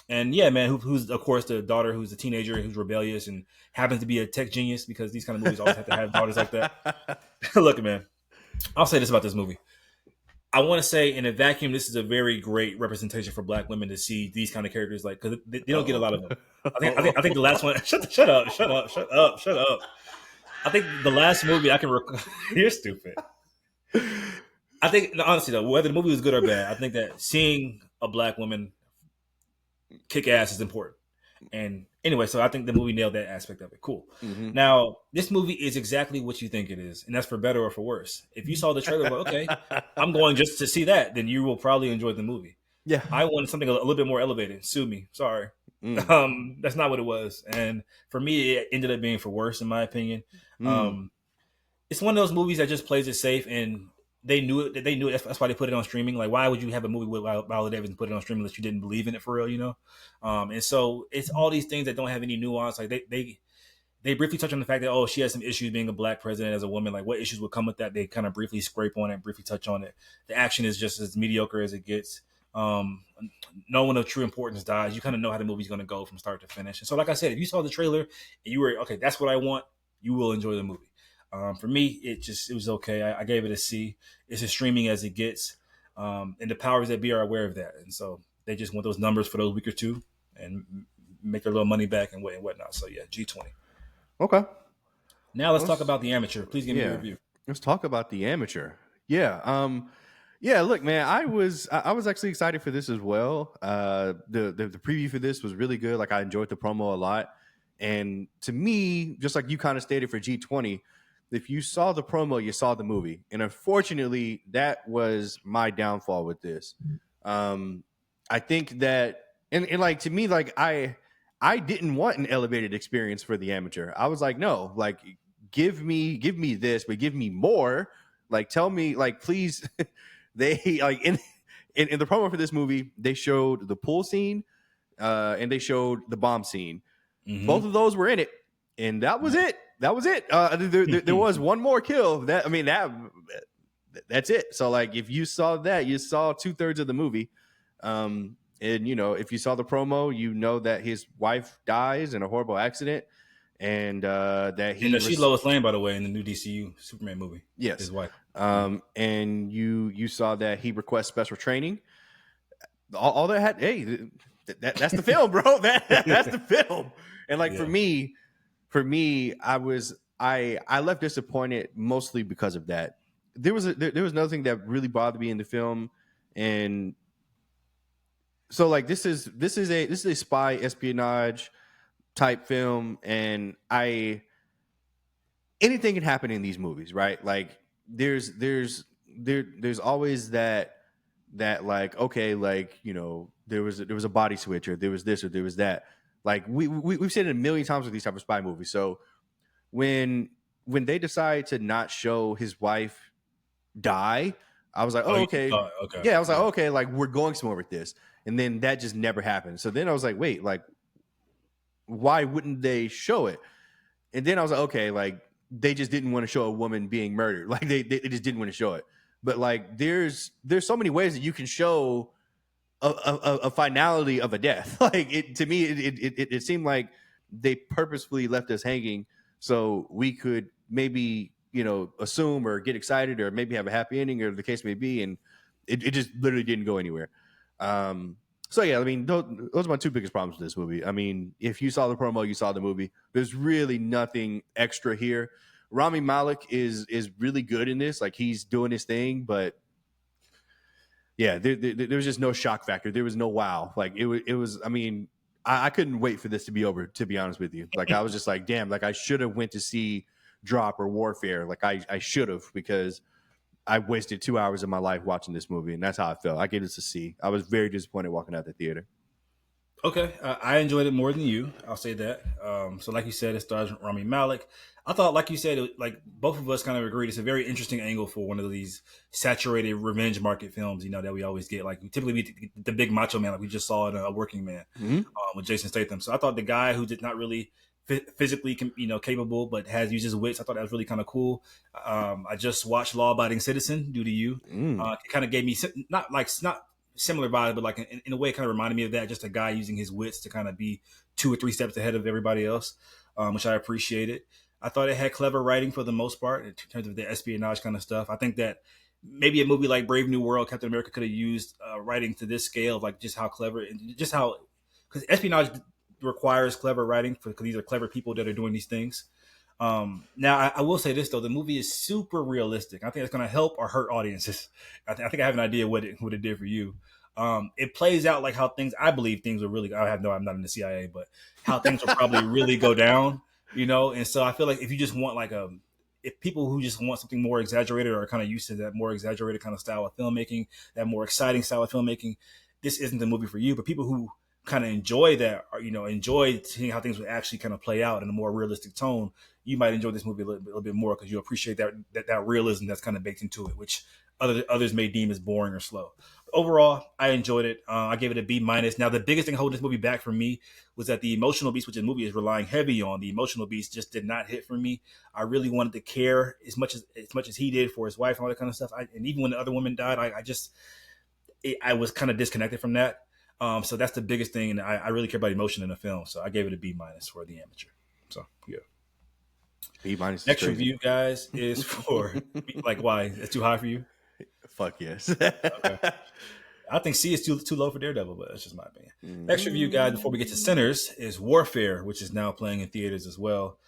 And yeah, man, who's of course the daughter who's a teenager who's rebellious and happens to be a tech genius, because these kind of movies always have to have daughters like that. Look, man, I'll say this about this movie. I want to say, in a vacuum, this is a very great representation for Black women to see these kind of characters, like, because they don't get a lot of them. I think the last one. Shut up. I think the last movie I can recall. You're stupid. I think, honestly, though, whether the movie was good or bad, I think that seeing a Black woman kick ass is important. And anyway, so I think the movie nailed that aspect of it. Cool. Mm-hmm. Now, this movie is exactly what you think it is, and that's for better or for worse. If you saw the trailer, like, okay, I'm going just to see that, then you will probably enjoy the movie. Yeah. I wanted something a little bit more elevated. Sue me. Sorry. Mm. That's not what it was. And for me, it ended up being for worse, in my opinion. Mm. Um, it's one of those movies that just plays it safe, and they knew it. They knew it. That's why they put it on streaming. Like, why would you have a movie with Viola Davis and put it on streaming unless you didn't believe in it for real? You know. And so it's all these things that don't have any nuance. Like they briefly touch on the fact that she has some issues being a black president as a woman. Like what issues would come with that? They kind of briefly scrape on it, briefly touch on it. The action is just as mediocre as it gets. Um, no one of true importance dies. You kind of know how the movie's going to go from start to finish. And so, like I said, if you saw the trailer and you were okay, that's what I want. You will enjoy the movie. For me, it was okay. I gave it a C. It's as streaming as it gets, and the powers that be are aware of that, and so they just want those numbers for those week or two and make their little money back and whatnot. So yeah, G20. Okay. Now let's talk about The Amateur. Please give me your Yeah. review. Let's talk about The Amateur. Yeah. Yeah, look, man, I was actually excited for this as well. The preview for this was really good. Like I enjoyed the promo a lot. And to me, just like you kind of stated for G20, if you saw the promo, you saw the movie. And unfortunately, that was my downfall with this. I think that and like to me, like I didn't want an elevated experience for The Amateur. I was like, no, like give me this, but give me more. Like tell me, like please. They like in the promo for this movie, they showed the pool scene and they showed the bomb scene. Mm-hmm. Both of those were in it, and that was it. That was it. There was one more kill. That's it. So like, if you saw that, you saw 2/3 of the movie. And if you saw the promo, you know that his wife dies in a horrible accident, and that he she's Lois Lane, by the way, in the new DCU Superman movie. yes, His wife. and you saw that he requests special training. All that had, hey, that's the film, bro. That's the film. And like for me, I left disappointed mostly because of that. There was another thing that really bothered me in the film, and so like this is a spy espionage type film, and anything can happen in these movies, right? Like there's always that like, okay, like there was a body switch, or there was this, or there was that. Like we've seen it a million times with these type of spy movies. So when they decide to not show his wife die, I was like, oh, okay. Okay. Yeah, I was like, okay, like we're going somewhere with this. And then that just never happened. So then I was like, wait, like why wouldn't they show it? And then I was like, okay, like they just didn't want to show a woman being murdered. Like they just didn't want to show it. But like there's so many ways that you can show a finality of a death. Like to me, it seemed like they purposefully left us hanging so we could maybe assume or get excited or maybe have a happy ending, or the case may be, and it just literally didn't go anywhere. So yeah, I mean, those are my two biggest problems with this movie. I mean, if you saw the promo, you saw the movie. There's really nothing extra here. Rami Malek is really good in this. Like he's doing his thing, but yeah, there was just no shock factor. There was no wow. Like it was. I mean, I couldn't wait for this to be over. To be honest with you, like I was just like, damn. Like I should have went to see Drop or Warfare. Like I should have, because I wasted 2 hours of my life watching this movie, and that's how I felt. I gave this a C. I was very disappointed walking out the theater. Okay, I enjoyed it more than you. I'll say that. So, like you said, it stars Rami Malek. I thought, like you said, like both of us kind of agreed, it's a very interesting angle for one of these saturated revenge market films. That we always get. Like typically, the big macho man, like we just saw in A Working Man with Jason Statham. So I thought the guy who did not really physically, capable, but has used his wits. I thought that was really kind of cool. I just watched Law Abiding Citizen due to you. It kind of gave me not similar vibe, but like in a way, it kind of reminded me of that. Just a guy using his wits to kind of be 2 or 3 steps ahead of everybody else, which I appreciated. I thought it had clever writing for the most part in terms of the espionage kind of stuff. I think that maybe a movie like Brave New World, Captain America could have used writing to this scale of like just how clever and just how, because espionage requires clever writing because these are clever people that are doing these things. Now I will say this though, the movie is super realistic. I think it's going to help or hurt audiences. I think I have an idea what it did for you. It plays out like how things, I believe things will really, I have no, I'm not in the CIA, but how things will probably really go down, you know? And so I feel like if you just want like if people who just want something more exaggerated or are kind of used to that more exaggerated kind of style of filmmaking, that more exciting style of filmmaking, this isn't the movie for you. But people who kind of enjoy that, or, you know, enjoy seeing how things would actually kind of play out in a more realistic tone, you might enjoy this movie a little bit more because you appreciate that realism that's kind of baked into it, which others may deem as boring or slow. Overall, I enjoyed it. I gave it a B minus. Now, the biggest thing holding this movie back for me was that the emotional beats, which the movie is relying heavy on, the emotional beats just did not hit for me. I really wanted to care as much as he did for his wife and all that kind of stuff. And even when the other woman died, I was kind of disconnected from that. So that's the biggest thing, and I really care about emotion in the film. So I gave it a B minus for the amateur. So yeah. B minus. Next review, guys, is for like, why? It's too high for you? Fuck yes. Okay. I think C is too low for Daredevil, but that's just my opinion. Next review, guys, before we get to Sinners, is Warfare, which is now playing in theaters as well.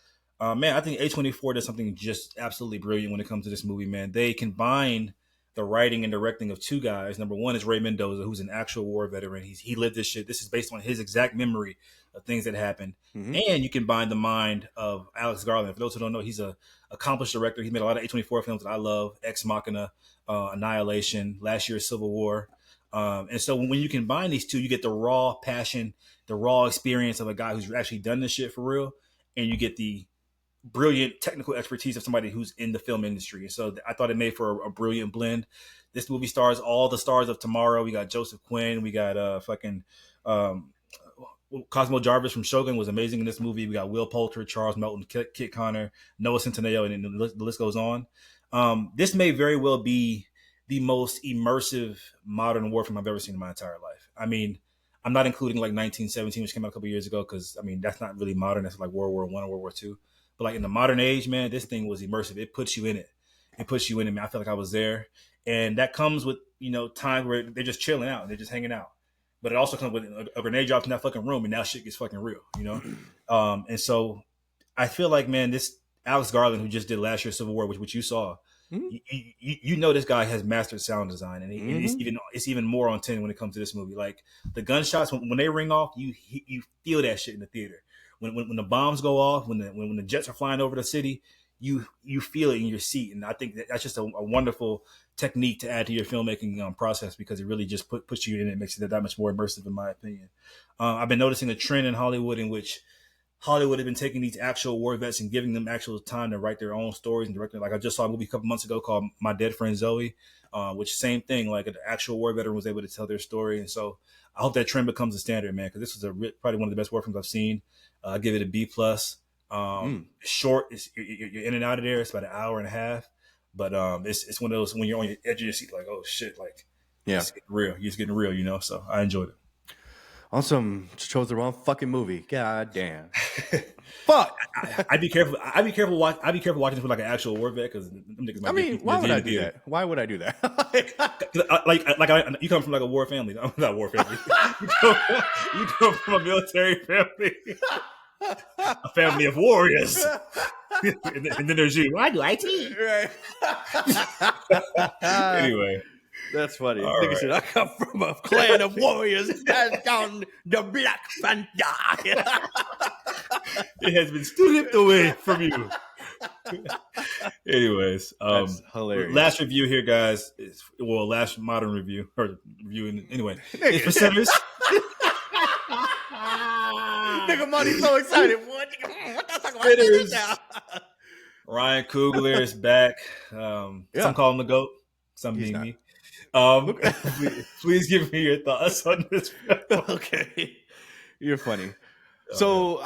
Man, I think A24 does something just absolutely brilliant when it comes to this movie, man. They combine the writing and directing of two guys. Number one is Ray Mendoza, who's an actual war veteran. He lived this shit. This is based on his exact memory of things that happened. Mm-hmm. And you combine the mind of Alex Garland. For those who don't know, he's a accomplished director. He made a lot of A24 films that I love: Ex Machina, Annihilation, last year's Civil War. And so when you combine these two, you get the raw passion, the raw experience of a guy who's actually done this shit for real, and you get the brilliant technical expertise of somebody who's in the film industry. And so I thought it made for a brilliant blend. This movie stars all the stars of tomorrow. We got Joseph Quinn. We got Cosmo Jarvis from Shogun was amazing in this movie. We got Will Poulter, Charles Melton, Kit Connor, Noah Centineo, and the list goes on. This may very well be the most immersive modern war film I've ever seen in my entire life. I mean, I'm not including like 1917, which came out a couple years ago, because I mean that's not really modern. That's like World War I or World War II. But like in the modern age, man, this thing was immersive. It puts you in it. It puts you in it, man. I felt like I was there. And that comes with, you know, time where they're just chilling out. They're just hanging out. But it also comes with a grenade drops in that fucking room, and now shit gets fucking real, you know? And so I feel like, man, this Alex Garland, who just did last year's Civil War, which you saw, you know this guy has mastered sound design, and it's even more on 10 when it comes to this movie. Like the gunshots, when they ring off, you feel that shit in the theater. When the bombs go off, when the jets are flying over the city, you feel it in your seat. And I think that's just a wonderful technique to add to your filmmaking process, because it really just puts you in it and makes it that much more immersive, in my opinion. I've been noticing a trend in Hollywood in which Hollywood has been taking these actual war vets and giving them actual time to write their own stories and direct them. Like I just saw a movie a couple months ago called My Dead Friend Zoe, which same thing, like an actual war veteran was able to tell their story. And so I hope that trend becomes a standard, man, because this was probably one of the best war films I've seen. I give it a B plus. Short, you're in and out of there. It's about an hour and a half, but it's one of those when you're on the edge of your seat, like, oh shit, like, yeah, it's getting real. It's getting real, you know. So I enjoyed it. Awesome. Chose the wrong fucking movie. God damn. Fuck. I'd be careful. I'd be careful watching this with like an actual war vet, because I mean, why would I do that? Why would I do that? You come from like a war family. I'm not a war family. you come from a military family. A family of warriors. and then there's you. Why do I teach? Right. Anyway. That's funny. Right. Said, I come from a clan of warriors down the Black Panther. It has been stripped away from you. Anyways, that's hilarious. Last review here, guys. Last modern review anyway. It's for Sinners. Nigga, Monty's so excited. What the fuck about this now? Ryan Coogler is back. Some call him the GOAT. Some being me. Please give me your thoughts on this film. Okay, you're funny. So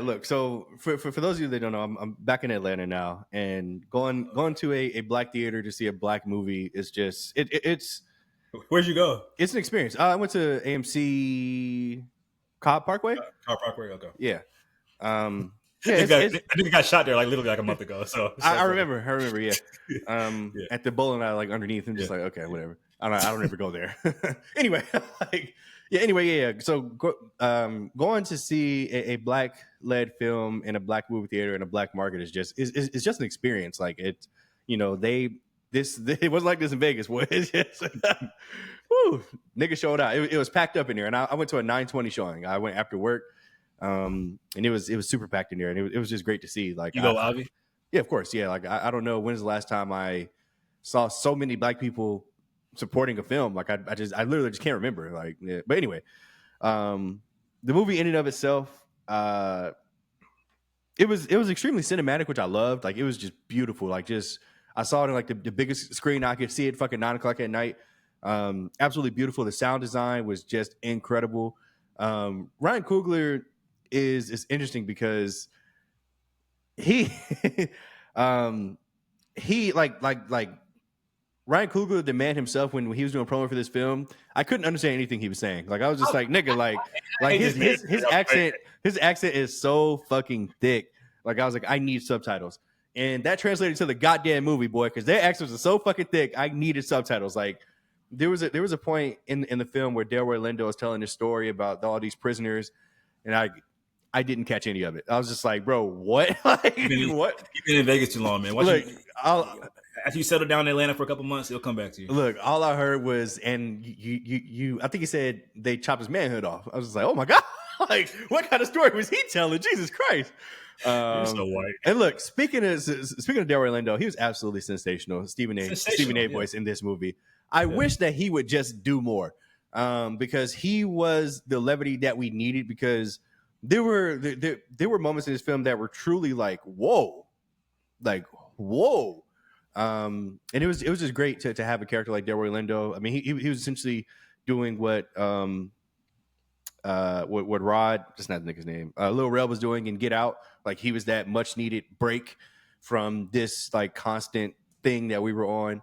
look. So for those of you that don't know, I'm back in Atlanta now, and going to a black theater to see a black movie is just it's. Where'd you go? It's an experience. I went to AMC Cobb Parkway. Cobb Parkway. Okay. Yeah. I think it got shot there like literally like a month ago. So I remember. Yeah. At the bowling alley, like underneath, I'm just like, okay, whatever. I don't ever go there. Anyway, So going to see a black led film in a black movie theater in a black market is just an experience. Like it, you know, it wasn't like this in Vegas. It's just, woo, nigga showed out. It was packed up in there, and I went to a 9:20 showing. I went after work, and it was super packed in there, and it was just great to see. Like, You go, Avi? yeah, of course, yeah. Like, I don't know when's the last time I saw so many black people supporting a film. Like, I literally just can't remember. Like, yeah. But anyway, the movie in and of itself, it was extremely cinematic, which I loved. Like, it was just beautiful. Like, just I saw it on like the biggest screen I could see it, fucking 9 o'clock at night. Absolutely beautiful. The sound design was just incredible. Ryan Coogler is interesting because he he like Ryan Coogler, the man himself, when he was doing promo for this film, I couldn't understand anything he was saying. Like, I was just like, nigga, like his accent is so fucking thick. Like, I was like, I need subtitles. And that translated to the goddamn movie, boy, because their accents are so fucking thick. I needed subtitles. Like, there was a point in the film where Delroy Lindo was telling this story about all these prisoners, and I didn't catch any of it. I was just like, bro, what? Like, what? You've been in Vegas too long, man. Look, after you settle down in Atlanta for a couple months, it'll come back to you. Look, all I heard was, and you I think he said they chopped his manhood off. I was just like, oh my God. Like, what kind of story was he telling? Jesus Christ. You're so white. And look, speaking of Delroy Lindo, he was absolutely sensational. Stephen A. voice in this movie. I wish that he would just do more, because he was the levity that we needed. Because there were moments in this film that were truly like whoa. And it was just great to have a character like Delroy Lindo. I mean, he was essentially doing what Rod, just not the nigga's name, Lil Rel was doing in Get Out. Like, he was that much needed break from this like constant thing that we were on.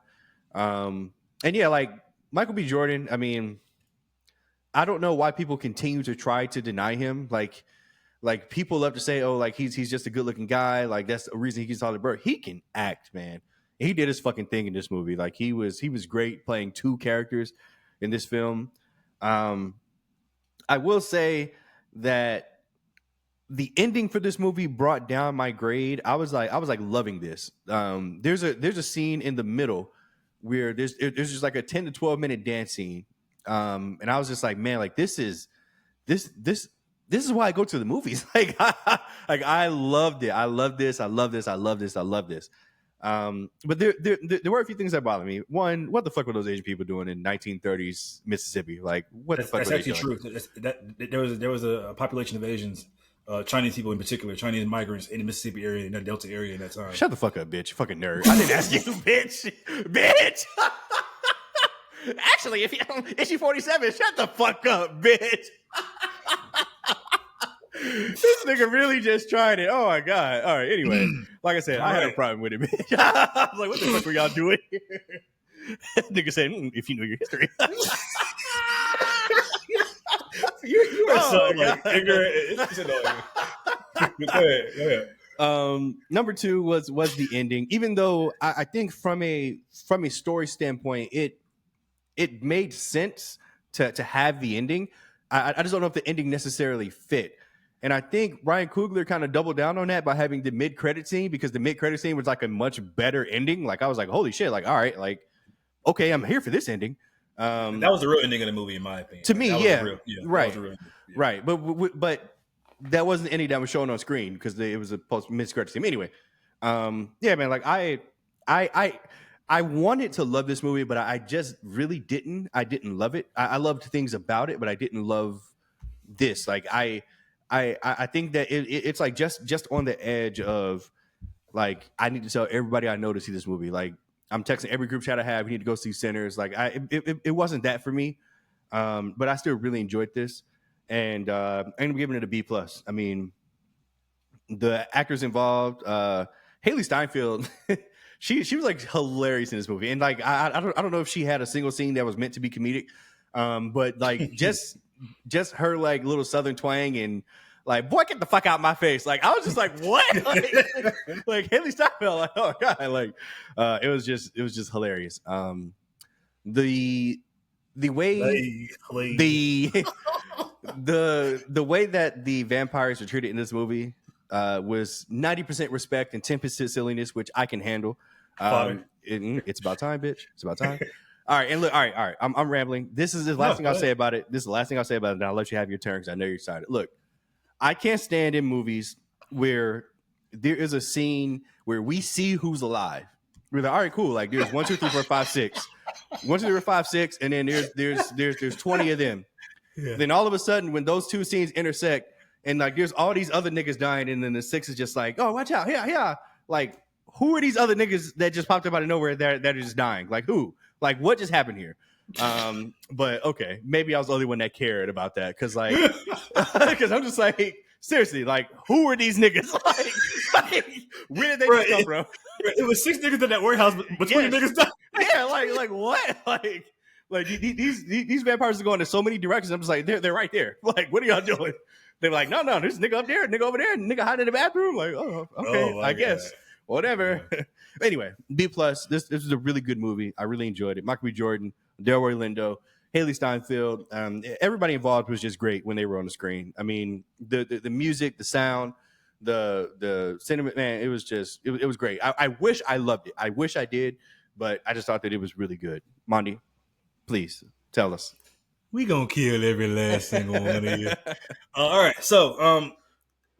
And yeah, like Michael B. Jordan, I mean, I don't know why people continue to try to deny him. Like people love to say, oh, like he's just a good looking guy. Like, that's a reason he gets all the bird. He can act, man. He did his fucking thing in this movie. Like, he was great playing two characters in this film. I will say that the ending for this movie brought down my grade. I was like loving this. There's a scene in the middle where there's just like a 10 to 12 minute dance scene. And I was just like, man, like this is why I go to the movies. Like, I loved it. I love this. I love this. I love this. I love this. But there were a few things that bothered me. One, what the fuck were those Asian people doing in 1930s Mississippi? Like, what the fuck? That's actually true. There was a population of Asians, Chinese people in particular, Chinese migrants in the Mississippi area, in the Delta area at that time. Shut the fuck up, bitch! You fucking nerd. I didn't ask you, bitch. Actually, if you issue 47, shut the fuck up, bitch. This nigga really just tried it. Oh my God. All right. Anyway, like I said, I had a problem with it, bitch. I was like, what the fuck were y'all doing here? Nigga said, if you know your history. you are so like ignorant. It's annoying. Go ahead. Number two was the ending. Even though I think from a story standpoint, it made sense to have the ending. I just don't know if the ending necessarily fit. And I think Ryan Coogler kind of doubled down on that by having the mid-credit scene, because the mid-credit scene was like a much better ending. Like, I was like, holy shit, like, all right, like, okay, I'm here for this ending. That was the real ending of the movie, in my opinion. To me, yeah. Right. Yeah. Right. But that wasn't the ending that was shown on screen, because it was a mid-credit scene. Anyway, yeah, man, like, I wanted to love this movie, but I just really didn't. I didn't love it. I loved things about it, but I didn't love this. Like, I think that it's like just on the edge of, like, I need to tell everybody I know to see this movie. Like, I'm texting every group chat I have. We need to go see Sinners. Like, it wasn't that for me, but I still really enjoyed this, and I'm giving it a B+. I mean, the actors involved, Haley Steinfeld, she was like hilarious in this movie, and like I don't know if she had a single scene that was meant to be comedic, but like just her like little Southern twang and like, boy, get the fuck out my face. Like, I was just like, what? like Haley Steinfeld, like, oh God, like it was just hilarious. The way the way that the vampires are treated in this movie was 90% respect and 10% silliness, which I can handle. It's about time, bitch. It's about time. All right, and look, all right. I'm rambling. This is the last No, thing go I'll say ahead. about it. This is the last thing I'll say about it. And I'll let you have your turn because I know you're excited. Look, I can't stand in movies where there is a scene where we see who's alive. We're like, all right, cool. Like there's 1, 2, 3, 4, 5, 6. 1, 2, 3, 4, 5, 6, and then there's 20 of them. Yeah. Then all of a sudden, when those two scenes intersect, and like there's all these other niggas dying, and then the 6 is just like, oh, watch out, yeah, yeah. Like, who are these other niggas that just popped up out of nowhere that are just dying? Like, who? Like, what just happened here? But okay, maybe I was the only one that cared about that because, like, because I'm just like, seriously, like, who are these niggas? Like where did they just come from? It was 6 niggas in that warehouse, but 20 Yes. niggas died. Yeah, like what? Like these vampires are going in so many directions. I'm just like, they're right there. Like, what are y'all doing? They're like, no, there's a nigga up there, nigga over there, nigga hiding in the bathroom. Like, oh, okay, Oh I my guess. God. Whatever. Yeah. Anyway, B plus. This is a really good movie. I really enjoyed it. Michael B. Jordan, Delroy Lindo, Haley Steinfeld. Everybody involved was just great when they were on the screen. I mean, the music, the sound, the sentiment, man, it was just it was great. I wish I loved it. I wish I did, but I just thought that it was really good. Monty, please tell us. We gonna kill every last single one of you. All right, so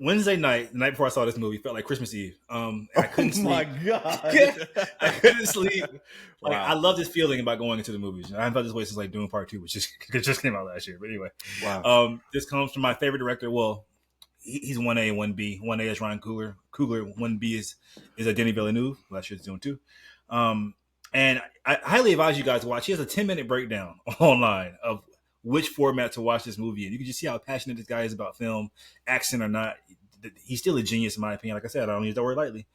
Wednesday night, the night before I saw this movie, felt like Christmas Eve. I couldn't Oh my sleep. god! I couldn't sleep. Like, Wow. I love this feeling about going into the movies. I haven't felt this way since like Dune Part 2, which just came out last year. But anyway, Wow. this comes from my favorite director. Well, he's 1A and 1B. 1A is Ryan Coogler. 1B is Denis Villeneuve. Last year's Dune 2. And I highly advise you guys to watch. He has a 10-minute breakdown online of which format to watch this movie in. You can just see how passionate this guy is about film, accent or not. He's still a genius in my opinion. Like I said, I don't use that word lightly.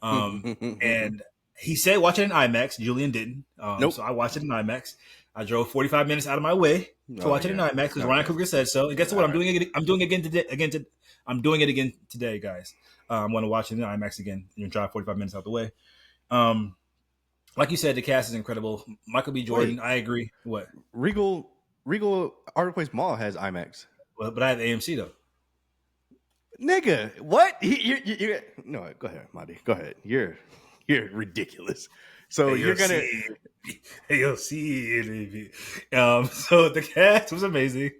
And he said watch it in IMAX. Julien didn't. Nope. So I watched it in IMAX. I drove 45 minutes out of my way to watch it in IMAX because Ryan Coogler said so. And guess what? I'm doing it. I'm doing it again today. I'm doing it again today, guys. I'm going to watch it in IMAX again. You know, drive 45 minutes out the way. Like you said, the cast is incredible. Michael B. Jordan, I agree. What? Regal Art Place Mall has IMAX. Well, but I have AMC though. Nigga, what? You no, go ahead, Monty. Go ahead. You're ridiculous. So you're gonna AMC. So the cast was amazing.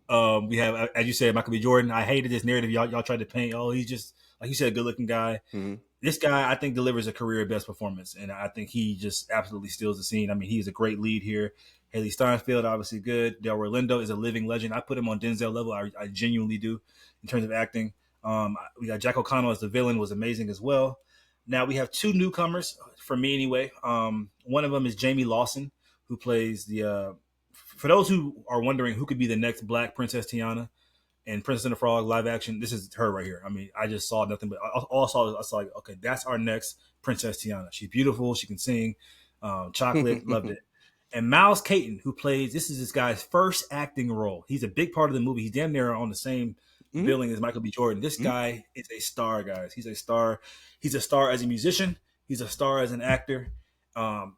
We have, as you said, Michael B. Jordan. I hated this narrative y'all tried to paint. Oh, he's just like you said, a good-looking guy. Mm-hmm. This guy, I think, delivers a career best performance, and I think he just absolutely steals the scene. I mean, he's a great lead here. Haley Steinfeld, obviously good. Delroy Lindo is a living legend. I put him on Denzel level. I genuinely do in terms of acting. We got Jack O'Connell as the villain, was amazing as well. Now we have 2 newcomers for me anyway. One of them is Jamie Lawson, who plays the. For those who are wondering who could be the next Black Princess Tiana in Princess and the Frog live action, this is her right here. I mean, I just saw nothing but all I saw like, okay, that's our next Princess Tiana. She's beautiful. She can sing. Chocolate, loved it. And Miles Caton, who plays, this is this guy's first acting role. He's a big part of the movie. He's damn near on the same billing as Michael B. Jordan. This guy is a star, guys. He's a star. He's a star as a musician. He's a star as an actor.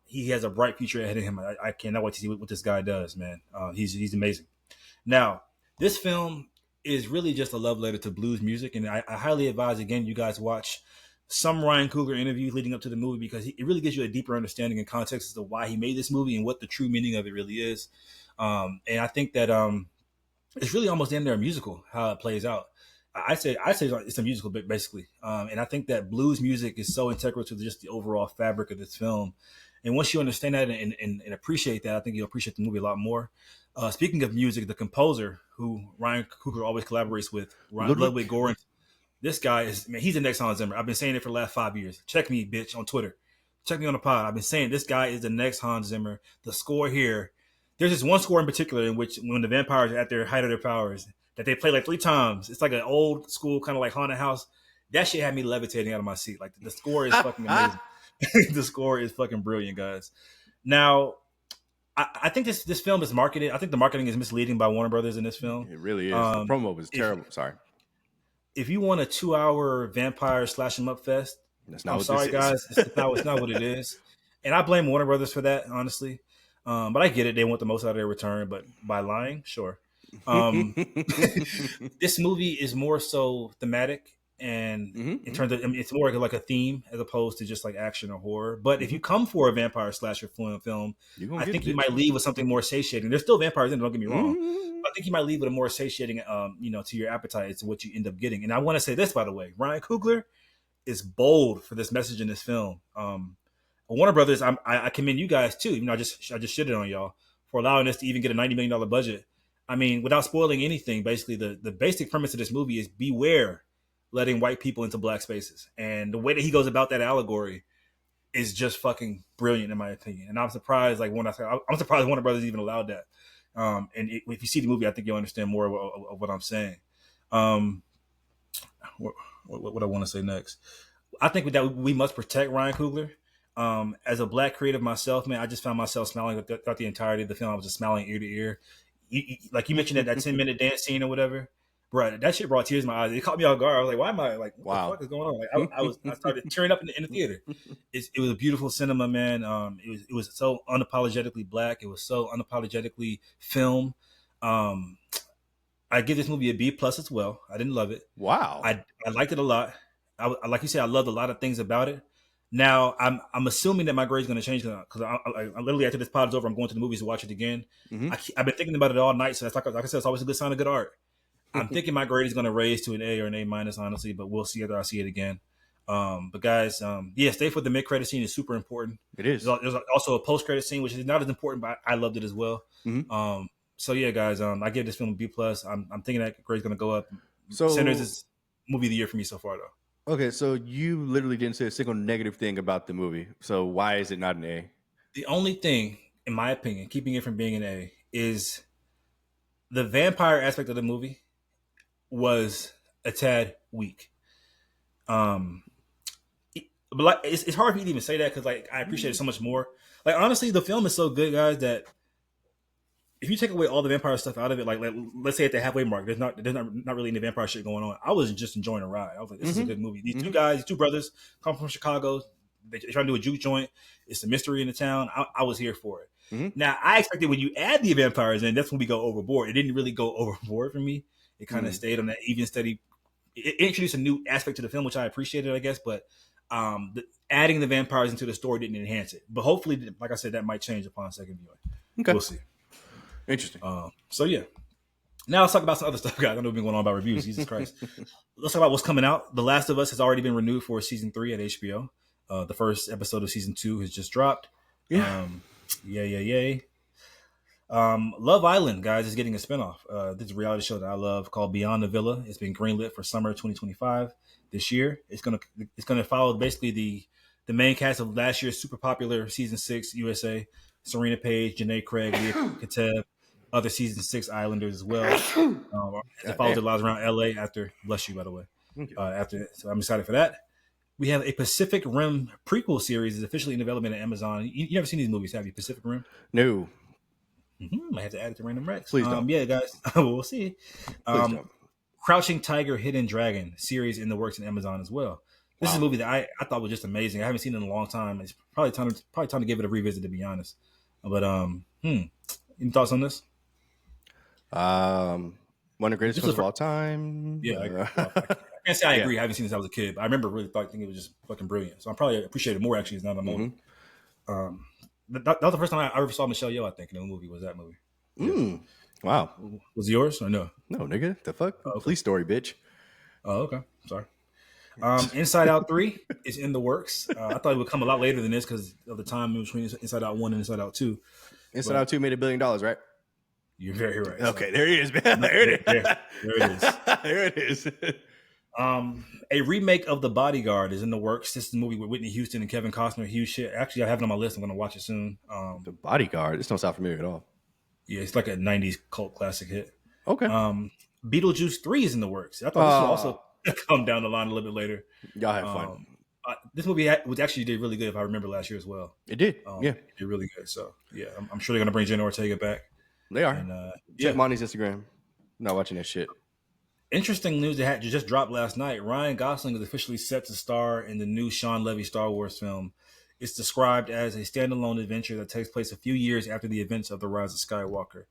He has a bright future ahead of him. I cannot wait to see what this guy does, man. He's amazing. Now, this film is really just a love letter to blues music, and I highly advise, again, you guys watch some Ryan Coogler interviews leading up to the movie because it really gives you a deeper understanding and context as to why he made this movie and what the true meaning of it really is. And I think that it's really almost damn near a musical how it plays out. I say it's a musical, basically. And I think that blues music is so integral to just the overall fabric of this film. And once you understand that and appreciate that, I think you'll appreciate the movie a lot more. Speaking of music, the composer who Ryan Coogler always collaborates with, Ludwig Göransson, this guy is, man, he's the next Hans Zimmer. I've been saying it for the last 5 years. Check me, bitch, on Twitter. Check me on the pod. I've been saying this guy is the next Hans Zimmer. The score here, there's this one score in particular in which when the vampires are at their height of their powers that they play like 3 times. It's like an old school kind of like haunted house. That shit had me levitating out of my seat. Like the score is fucking amazing. The score is fucking brilliant, guys. Now, I think this film is marketed. I think the marketing is misleading by Warner Brothers in this film. It really is. The promo was terrible. Sorry. If you want a 2-hour vampire slash 'em up fest, That's not I'm what sorry, this guys. is. It's not what it is. And I blame Warner Brothers for that, honestly. But I get it. They want the most out of their return, but by lying, sure. This movie is more so thematic and in Mm-hmm. terms of, I mean, it's more like a theme as opposed to just like action or horror. But if Mm-hmm. you come for a vampire slasher film, You're gonna I get think you it, might bitch. leave with something more satiating. There's still vampires in it, don't get me wrong. Mm-hmm. I think you might leave with a more satiating, to your appetite to what you end up getting. And I want to say this, by the way, Ryan Coogler is bold for this message in this film. Warner Brothers, I commend you guys too. I just shitted on y'all for allowing us to even get a $90 million budget. I mean, without spoiling anything, basically the basic premise of this movie is beware letting white people into black spaces, and the way that he goes about that allegory is just fucking brilliant in my opinion. And I'm surprised, I'm surprised Warner Brothers even allowed that. If you see the movie, I think you'll understand more of what I'm saying. Um, what I want to say next. I think that we must protect Ryan Coogler. As a black creative myself, man, I just found myself smiling throughout the entirety of the film. I was just smiling ear to ear. Like you mentioned that 10-minute dance scene or whatever, bro. That shit brought tears in my eyes. It caught me off guard. I was like, "Why am I like? What the Wow. fuck is going on?" Like, I started tearing up in the theater. It was a beautiful cinema, man. It was so unapologetically black. It was so unapologetically film. Um, I give this movie a B plus as well. I didn't love it. Wow. I liked it a lot. Like you said, I loved a lot of things about it. Now I'm assuming that my grade's going to change because I literally after this pod is over, I'm going to the movies to watch it again. Mm-hmm. I've been thinking about it all night, so that's like I said, it's always a good sign of good art. I'm thinking my grade is going to raise to an A or an A minus, honestly, but we'll see after I see it again. But guys, stay for the mid credit scene is super important. It is. There's also a post credit scene which is not as important, but I loved it as well. Mm-hmm. So yeah, guys, I give this film a B plus. I'm thinking that grade's going to go up. So Sinners is movie of the year for me so far, though. okay, so you literally didn't say a single negative thing about the movie. So why is it not an A? The only thing, in my opinion, keeping it from being an A is the vampire aspect of the movie was a tad weak. But like it's hard for me to even say that because like I appreciate it so much more. Like honestly, the film is so good, guys, that if you take away all the vampire stuff out of it, like let's say at the halfway mark, there's not really any vampire shit going on. I was just enjoying the ride. I was like, this is a good movie. These two brothers come from Chicago. They're trying to do a juke joint. It's a mystery in the town. I was here for it. Mm-hmm. Now I expected when you add the vampires in, that's when we go overboard. It didn't really go overboard for me. It kind of stayed on that even steady. It introduced a new aspect to the film, which I appreciated, I guess, but adding the vampires into the story didn't enhance it. But hopefully, like I said, that might change upon second viewing. Okay. We'll see. Interesting. So yeah. Now let's talk about some other stuff, guys. I know we've been going on about reviews. Jesus Christ. Let's talk about what's coming out. The Last of Us has already been renewed for season 3 at HBO. The first episode of season 2 has just dropped. Yeah. Yay. Love Island, guys, is getting a spinoff. This is a reality show that I love called Beyond the Villa. It's been greenlit for summer 2025 this year. It's gonna follow basically the main cast of last year's super popular season 6 USA. Serena Page, Janae Craig, Leah Kateb, other season 6 Islanders as well. It follows their lives around LA after, bless you, by the way. So I'm excited for that. We have a Pacific Rim prequel series is officially in development at Amazon. You never seen these movies, have you? Pacific Rim? No. Might have to add it to Random Rex. Please don't. Yeah, guys, we'll see. Please don't. Crouching Tiger, Hidden Dragon series in the works in Amazon as well. This is a movie that I thought was just amazing. I haven't seen it in a long time. It's probably time to give it a revisit, to be honest. But any thoughts on this? One of the greatest films of all time. Yeah, I can't say I agree. I haven't seen this since I was a kid, but I remember really thinking it was just fucking brilliant. So I probably appreciate it more actually now that I'm older. That was the first time I ever saw Michelle Yeoh, I think, in a movie. Was that movie? Yeah. Wow. Was it yours or no? No, nigga. The fuck? Oh, okay. Police Story, bitch. Oh, okay. Sorry. Inside Out 3 is in the works. I thought it would come a lot later than this because of the time between Inside Out 1 and Inside Out 2. Inside Out 2 made $1 billion, right? You're very right. Okay, there it is, man. There it is. There it is. There it is. A remake of The Bodyguard is in the works. This is a movie with Whitney Houston and Kevin Costner. Huge shit. Actually, I have it on my list. I'm going to watch it soon. The Bodyguard. This don't sound familiar at all. Yeah, it's like a 90s cult classic hit. Okay. Beetlejuice 3 is in the works. I thought this would also come down the line a little bit later. Y'all have fun. This movie actually did really good, if I remember last year as well. It did. Yeah. It did really good. So, yeah, I'm sure they're going to bring Jenna Ortega back. They are. And, Check Monty's Instagram. I'm not watching that shit. Interesting news that just dropped last night. Ryan Gosling is officially set to star in the new Sean Levy Star Wars film. It's described as a standalone adventure that takes place a few years after the events of The Rise of Skywalker.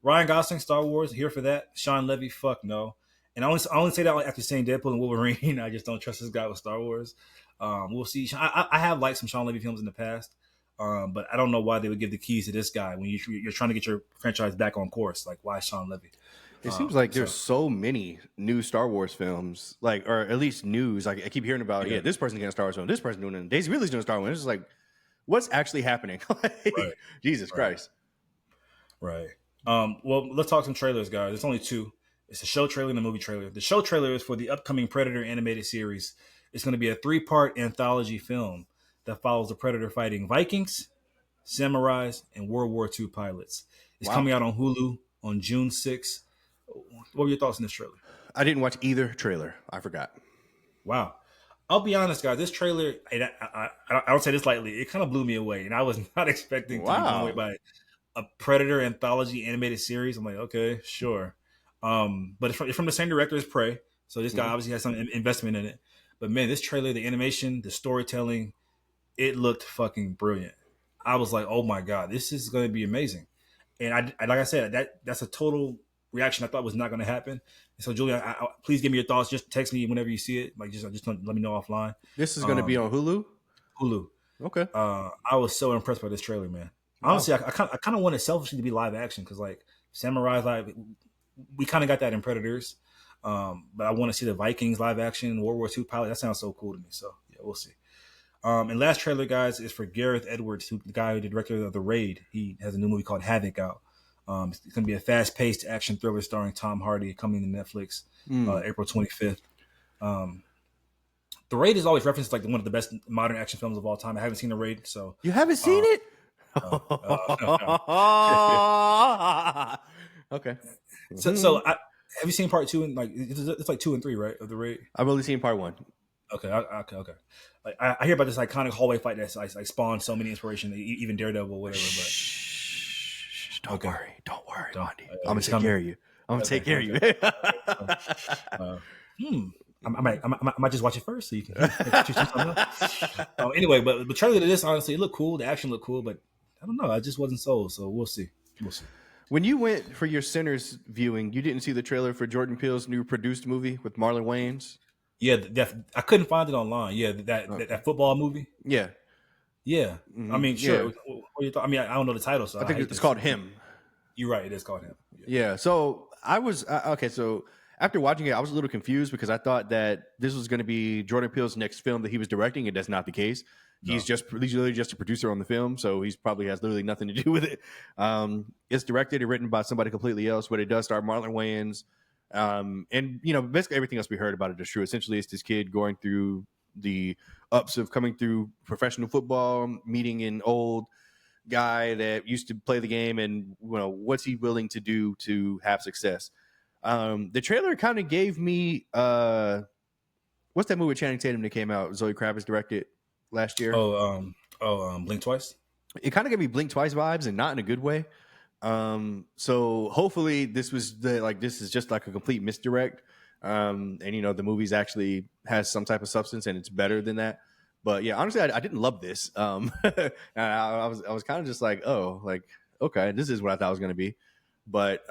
Ryan Gosling, Star Wars, here for that. Sean Levy, fuck no. And I only say that after seeing Deadpool and Wolverine. I just don't trust this guy with Star Wars. We'll see. I have liked some Sean Levy films in the past, but I don't know why they would give the keys to this guy when you're trying to get your franchise back on course. Like, why Sean Levy? It seems like there's so many new Star Wars films, like, or at least news. Like, I keep hearing about, this person's getting a Star Wars film, this person doing it, Daisy Ridley's doing a Star Wars. It's just like, what's actually happening? Right. Jesus Christ. Right. Well, let's talk some trailers, guys. There's only two. It's a show trailer and a movie trailer. The show trailer is for the upcoming Predator animated series. It's going to be a 3-part anthology film that follows the Predator fighting Vikings, samurais, and World War II pilots. It's coming out on Hulu on June 6th. What were your thoughts on this trailer? I didn't watch either trailer. I forgot. Wow. I'll be honest, guys. This trailer, I don't say this lightly, it kind of blew me away. And I was not expecting to be blown away by a Predator anthology animated series. I'm like, okay, sure. But it's from the same director as Prey. So this guy obviously has some investment in it. But man, this trailer, the animation, the storytelling, it looked fucking brilliant. I was like, oh my God, this is going to be amazing. And I like I said, that's a total reaction I thought was not going to happen. And so, Julia, please give me your thoughts. Just text me whenever you see it. Like, just let me know offline. This is going to be on Hulu? Hulu. Okay. I was so impressed by this trailer, man. Honestly, I kind of want it selfishly to be live action because, like, Samurai live, we kind of got that in Predators. But I want to see the Vikings live action, World War II pilot. That sounds so cool to me. So, yeah, we'll see. And last trailer, guys, is for Gareth Edwards, the guy who did director of The Raid. He has a new movie called Havoc out. It's going to be a fast-paced action thriller starring Tom Hardy, coming to Netflix April 25th. The Raid is always referenced like one of the best modern action films of all time. I haven't seen The Raid, so you haven't seen it? Okay. So have you seen part 2? And like it's like 2 and 3, right? Of The Raid. I've only seen part 1. Okay. Like, I hear about this iconic hallway fight that's like spawned so many inspiration, even Daredevil, or whatever. But Don't worry, Mondy. I'm gonna take care of you. I might just watch it first so you can anyway, but the trailer to this, honestly, it looked cool. The action looked cool, but I don't know. I just wasn't sold, so we'll see. When you went for your Sinners viewing, you didn't see the trailer for Jordan Peele's new produced movie with Marlon Wayans? Yeah, I couldn't find it online. Yeah, that football movie. Yeah. Mm-hmm. I mean, sure. Yeah. What you thought? I mean, I don't know the title, so I think it's called Him. You're right. It is called Him. Yeah. So I was okay. So after watching it, I was a little confused because I thought that this was going to be Jordan Peele's next film that he was directing, and that's not the case. No. He's literally just a producer on the film, so he's probably has literally nothing to do with it. It's directed and written by somebody completely else, but it does star Marlon Wayans. And basically everything else we heard about it is true. Essentially, it's this kid going through the ups of coming through professional football, meeting an old guy that used to play the game, and what's he willing to do to have success. The trailer kind of gave me what's that movie with Channing Tatum that came out? Zoe Kravitz directed last year. Blink Twice. It kind of gave me Blink Twice vibes, and not in a good way. So hopefully this is just like a complete misdirect. And the movie's actually has some type of substance and it's better than that. But yeah, honestly, I didn't love this. I was kind of just like, oh, like, okay, this is what I thought it was going to be. But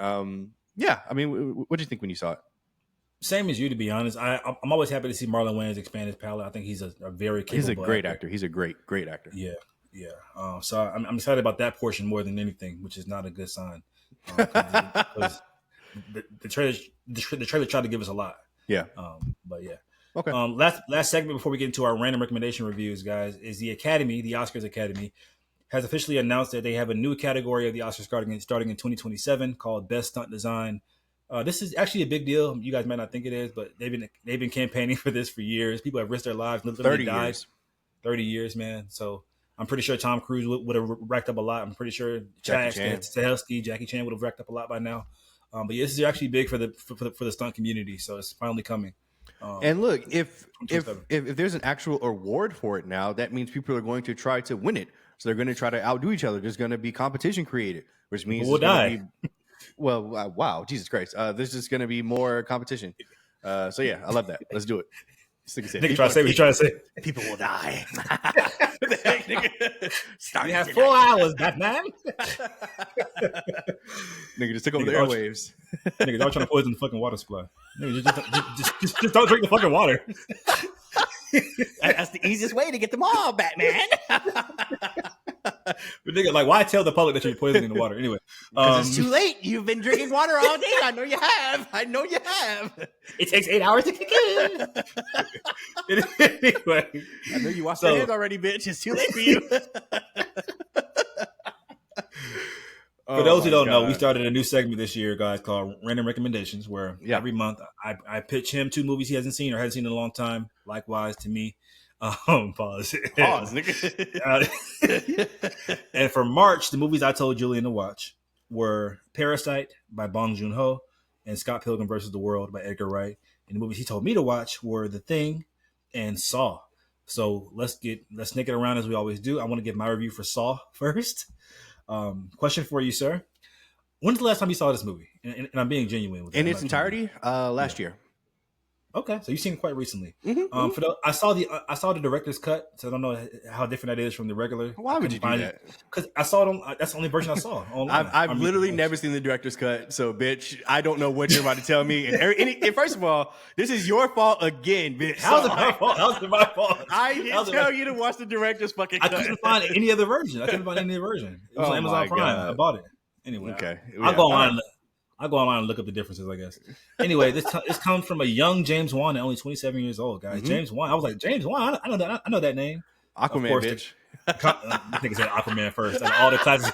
yeah, I mean, what did you think when you saw it? Same as you, to be honest. I'm always happy to see Marlon Wayans expand his palette. I think he's a very capable He's a great actor. He's a great actor. Yeah. So I'm excited about that portion more than anything, which is not a good sign. Because the trailer tried to give us a lot. Yeah. But yeah. Okay. Last segment before we get into our random recommendation reviews, guys, is the Academy, the Oscars Academy, has officially announced that they have a new category of the Oscars starting in 2027 called Best Stunt Design. This is actually a big deal. You guys might not think it is, but they've been campaigning for this for years. People have risked their lives, literally 30 years, man. So I'm pretty sure Tom Cruise would have racked up a lot. I'm pretty sure Jackie Chan would have racked up a lot by now. But yeah, this is actually big for the stunt community. So it's finally coming. And look, if there's an actual award for it now, that means people are going to try to win it. So they're going to try to outdo each other. There's going to be competition created, which means we'll die. Wow, Jesus Christ! There's just going to be more competition. So yeah, I love that. Let's do it. He's trying to say. People will die. You have 4 hours, Batman. Nigga just took over the airwaves. Niggas all trying to poison the fucking water supply. Nigga, just don't drink the fucking water. That's the easiest way to get them all, Batman. But nigga, like, why tell the public that you're poisoning the water? Anyway, because it's too late. You've been drinking water all day. I know you have. It takes 8 hours to kick in. Anyway, I know you washed your hands already, bitch. It's too late for you. For those who don't know, we started a new segment this year, guys, called Random Recommendations, where every month I pitch him 2 movies he hasn't seen or hasn't seen in a long time. Likewise to me. Pause, nigga. And for March, the movies I told Julien to watch were Parasite by Bong Joon-ho and Scott Pilgrim vs. the World by Edgar Wright. And the movies he told me to watch were The Thing and Saw. So let's sneak it around as we always do. I want to give my review for Saw first. Question for you, sir. When's the last time you saw this movie? And I'm being genuine with that. In its entirety? Last year. Okay, so you've seen it quite recently. Mm-hmm. For I saw the director's cut, so I don't know how different that is from the regular. Why would you do that? Because I saw it on. That's the only version I saw. I've literally never seen the director's cut, so bitch, I don't know what you're about to tell me. And first of all, this is your fault again, bitch. How's it my fault? How's it my fault? I didn't tell you to watch the director's fucking cut. I couldn't find any other version. It was on Amazon Prime. I bought it. Anyway, okay. I'll go online. I'll go online and look up the differences, I guess. Anyway, this comes from a young James Wan at only 27 years old, guys. Mm-hmm. James Wan. I was like, James Wan? I know that name. Aquaman, course, bitch. I think it said Aquaman first. And all the classes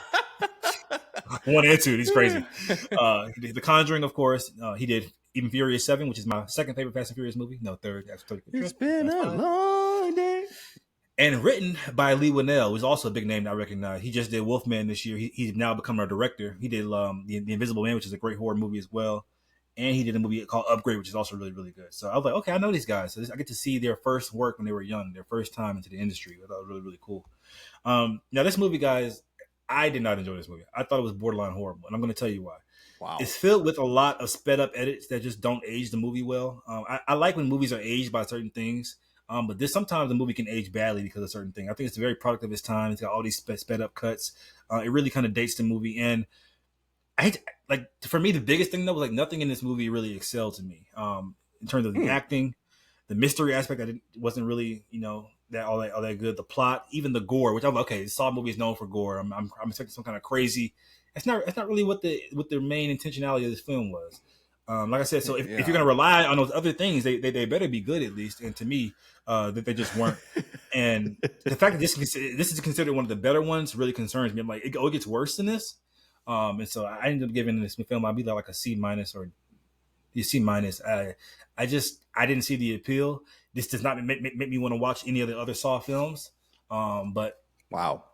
1 and 2. He's crazy. The Conjuring, of course. He did Even Furious 7, which is my second favorite Fast and Furious movie. No, third. It's been a long day. And written by Lee Winnell, who's also a big name that I recognize. He just did Wolfman this year. He's now become our director. He did the Invisible Man, which is a great horror movie as well. And he did a movie called Upgrade, which is also really, really good. So I was like, okay, I know these guys. So I get to see their first work when they were young, their first time into the industry. I thought it was really, really cool. Now, this movie, guys, I did not enjoy this movie. I thought it was borderline horrible, and I'm going to tell you why. Wow. It's filled with a lot of sped up edits that just don't age the movie well. I like when movies are aged by certain things. But sometimes the movie can age badly because of certain things. I think it's a very product of its time. It's got all these sped up cuts. It really kind of dates the movie. And for me, the biggest thing though was nothing in this movie really excelled to me. In terms of the acting, the mystery aspect, that wasn't really, that all that good. The plot, even the gore, which I'm okay. Saw movie is known for gore. I'm expecting some kind of crazy. It's not really what the main intentionality of this film was. Like I said, so if you're gonna rely on those other things, they better be good at least. And to me, that they just weren't. And the fact that this is considered one of the better ones really concerns me. I'm like, it gets worse than this. And so I ended up giving this film, I'll be like a C- or a C-. I didn't see the appeal. This does not make me want to watch any of the other Saw films. But wow.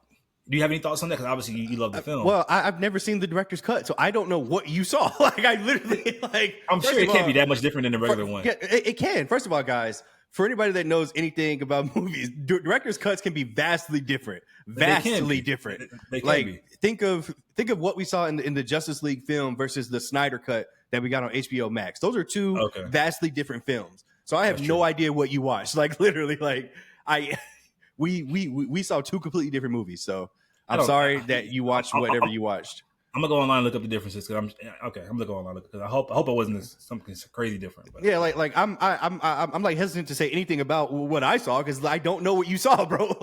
Do you have any thoughts on that? Because obviously you love the film. Well, I've never seen the director's cut, so I don't know what you saw. I literally I'm sure it can't be that much different than the regular one. Yeah, it can. First of all, guys, for anybody that knows anything about movies, director's cuts can be vastly different. Vastly different. They can be. Think of what we saw in the Justice League film versus the Snyder cut that we got on HBO Max. Those are two vastly different films. So I have no idea what you watched. We saw two completely different movies. So I'm sorry that you watched whatever you watched. I'm gonna go online and look up the differences because I'm gonna go online because I hope it wasn't something crazy different. But. Yeah, I'm hesitant to say anything about what I saw because I don't know what you saw, bro.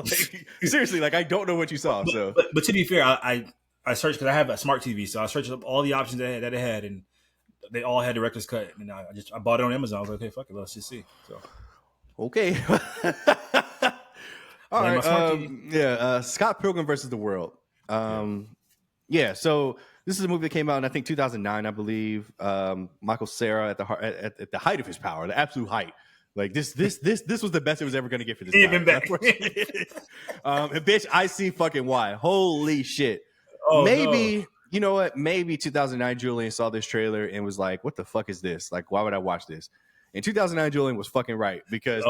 Seriously, I don't know what you saw. But to be fair, I searched because I have a smart TV, so I searched up all the options that it had, and they all had director's cut. And I bought it on Amazon. I was like, okay, fuck it, let's just see. So okay. All right. Scott Pilgrim versus the World. So this is a movie that came out in I think 2009, I believe. Michael Cera at the height of his power, the absolute height. This was the best it was ever going to get for this guy. Even better. And bitch, I see fucking why. Holy shit. Oh, maybe you know what? Maybe 2009 Julien saw this trailer and was like, "What the fuck is this? Why would I watch this?" In 2009 Julien was fucking right because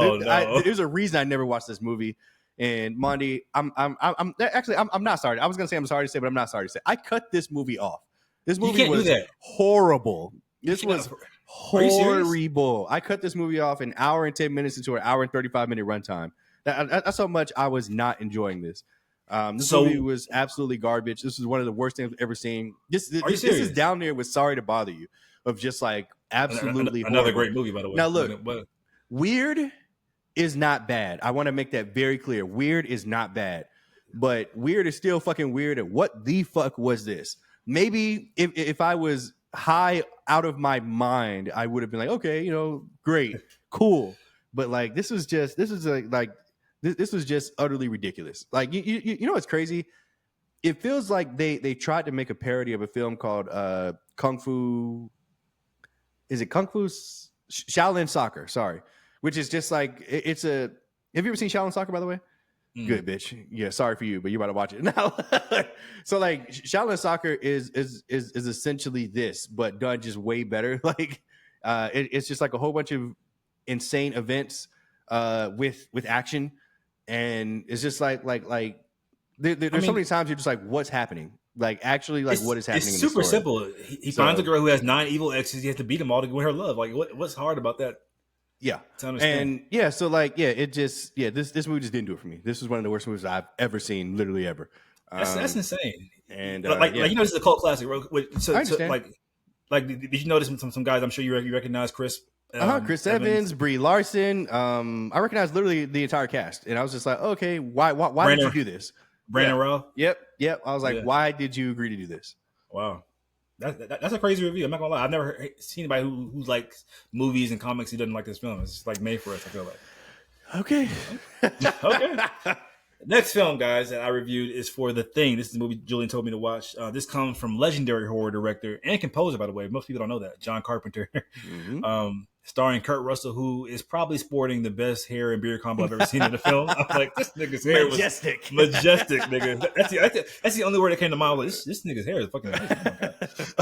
there's a reason I never watched this movie. And Mondy, I'm not sorry. I was gonna say I'm sorry to say, but I'm not sorry to say. I cut this movie off. This movie was horrible. This was horrible. I cut this movie off an hour and 10 minutes into an hour and 35-minute runtime. That's how much I was not enjoying this. This So, movie was absolutely garbage. This was one of the worst things I've ever seen. are you This is serious? down there with Sorry to Bother You, of just like absolutely Another horrible. great movie, by the way. Now look, Weird is not bad. I want to make that very clear. Weird is not bad, but Weird is still fucking weird. And what the fuck was this? Maybe if I was high out of my mind, I would have been like, okay, you know, great, cool. But like, this was just utterly ridiculous. Like, you know what's crazy? It feels like they tried to make a parody of a film called Kung Fu. Is it Kung Fu Shaolin Soccer? Sorry, which is just like it's a. Have you ever seen Shaolin Soccer? By the way, good bitch. Yeah, sorry for you, but you're about to watch it now. So like Shaolin Soccer is essentially this, but done just way better. Like it's just like a whole bunch of insane events with action, and it's just like there's so many times you're just like, what's happening? Like actually, like what is happening? It's in the super story? simple. He finds a girl who has 9 evil exes. He has to beat them all to win her love. Like what's hard about that? Yeah, to understand. And yeah, so like it just this movie just didn't do it for me. This was one of the worst movies I've ever seen, literally ever. That's insane. And like you know, this is a cult classic. So, I understand. Did you notice some guys? I'm sure you recognize Chris. Chris Evans, Brie Larson. I recognize literally the entire cast, and I was just like, okay, why did you do this? Brandon Routh. Yep. I was like, why did you agree to do this? Wow. That's a crazy review. I'm not gonna lie. I've never seen anybody who likes movies and comics who doesn't like this film. It's just like made for us, I feel like. Okay. Okay. Next film, guys, that I reviewed is for The Thing. This is the movie Julian told me to watch. This comes from legendary horror director and composer, by the way. Most people don't know that. John Carpenter. Mm-hmm. Starring Kurt Russell, who is probably sporting the best hair and beard combo I've ever seen in a film. I'm like, this nigga's hair majestic. Majestic, nigga. That's the only word that came to mind. Like, this nigga's hair is fucking amazing.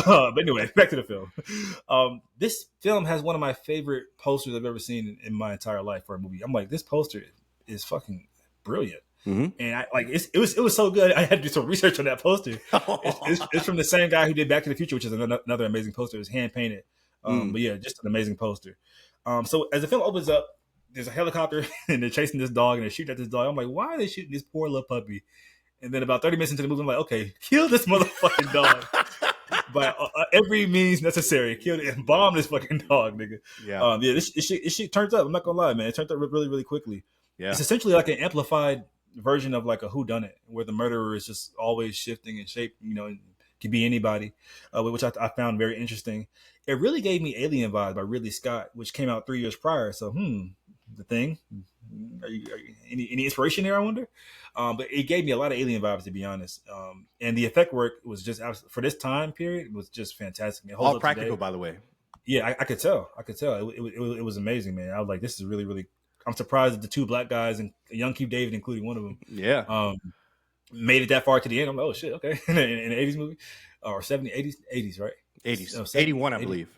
Oh but anyway, back to the film. This film has one of my favorite posters I've ever seen in my entire life for a movie. I'm like, this poster is fucking brilliant. Mm-hmm. And it was so good. I had to do some research on that poster. It's from the same guy who did Back to the Future, which is another amazing poster. It's hand painted. But yeah, just an amazing poster. So as the film opens up, there's a helicopter and they're chasing this dog and they're shooting at this dog. I'm like, why are they shooting this poor little puppy? And then about 30 minutes into the movie, I'm like, okay, kill this motherfucking dog by every means necessary. Kill it and bomb this fucking dog, nigga. Yeah. This shit turns up. I'm not gonna lie, man. It turned up really, really quickly. Yeah. It's essentially like an amplified version of like a whodunit, where the murderer is just always shifting in shape. You know, could be anybody, which I found very interesting. It really gave me Alien vibes by Ridley Scott, which came out 3 years prior. So, The Thing. Are you any inspiration there? I wonder. But it gave me a lot of Alien vibes, to be honest. And the effect work was just for this time period was just fantastic. It all practical, by the way. Yeah, I could tell. It was amazing, man. I was like, this is really, really. I'm surprised that the 2 black guys and young Keith David, including one of them, made it that far to the end. I'm like, oh shit, okay. in the 80s movie or 70s, 80s, right? 80s, 81, I believe.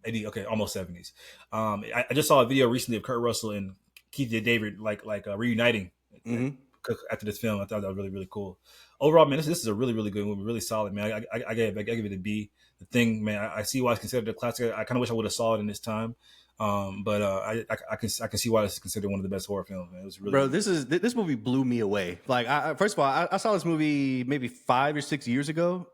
80, okay, almost 70s. I just saw a video recently of Kurt Russell and Keith David like reuniting after this film. I thought that was really, really cool. Overall, man, this is a really, really good movie, really solid, man. I give it a B. The Thing, man, I see why it's considered a classic. I kind of wish I would have saw it in this time. But I can see why it's considered one of the best horror films, man. It was really, bro. This movie blew me away. Like, first of all, I saw this movie maybe 5 or 6 years ago.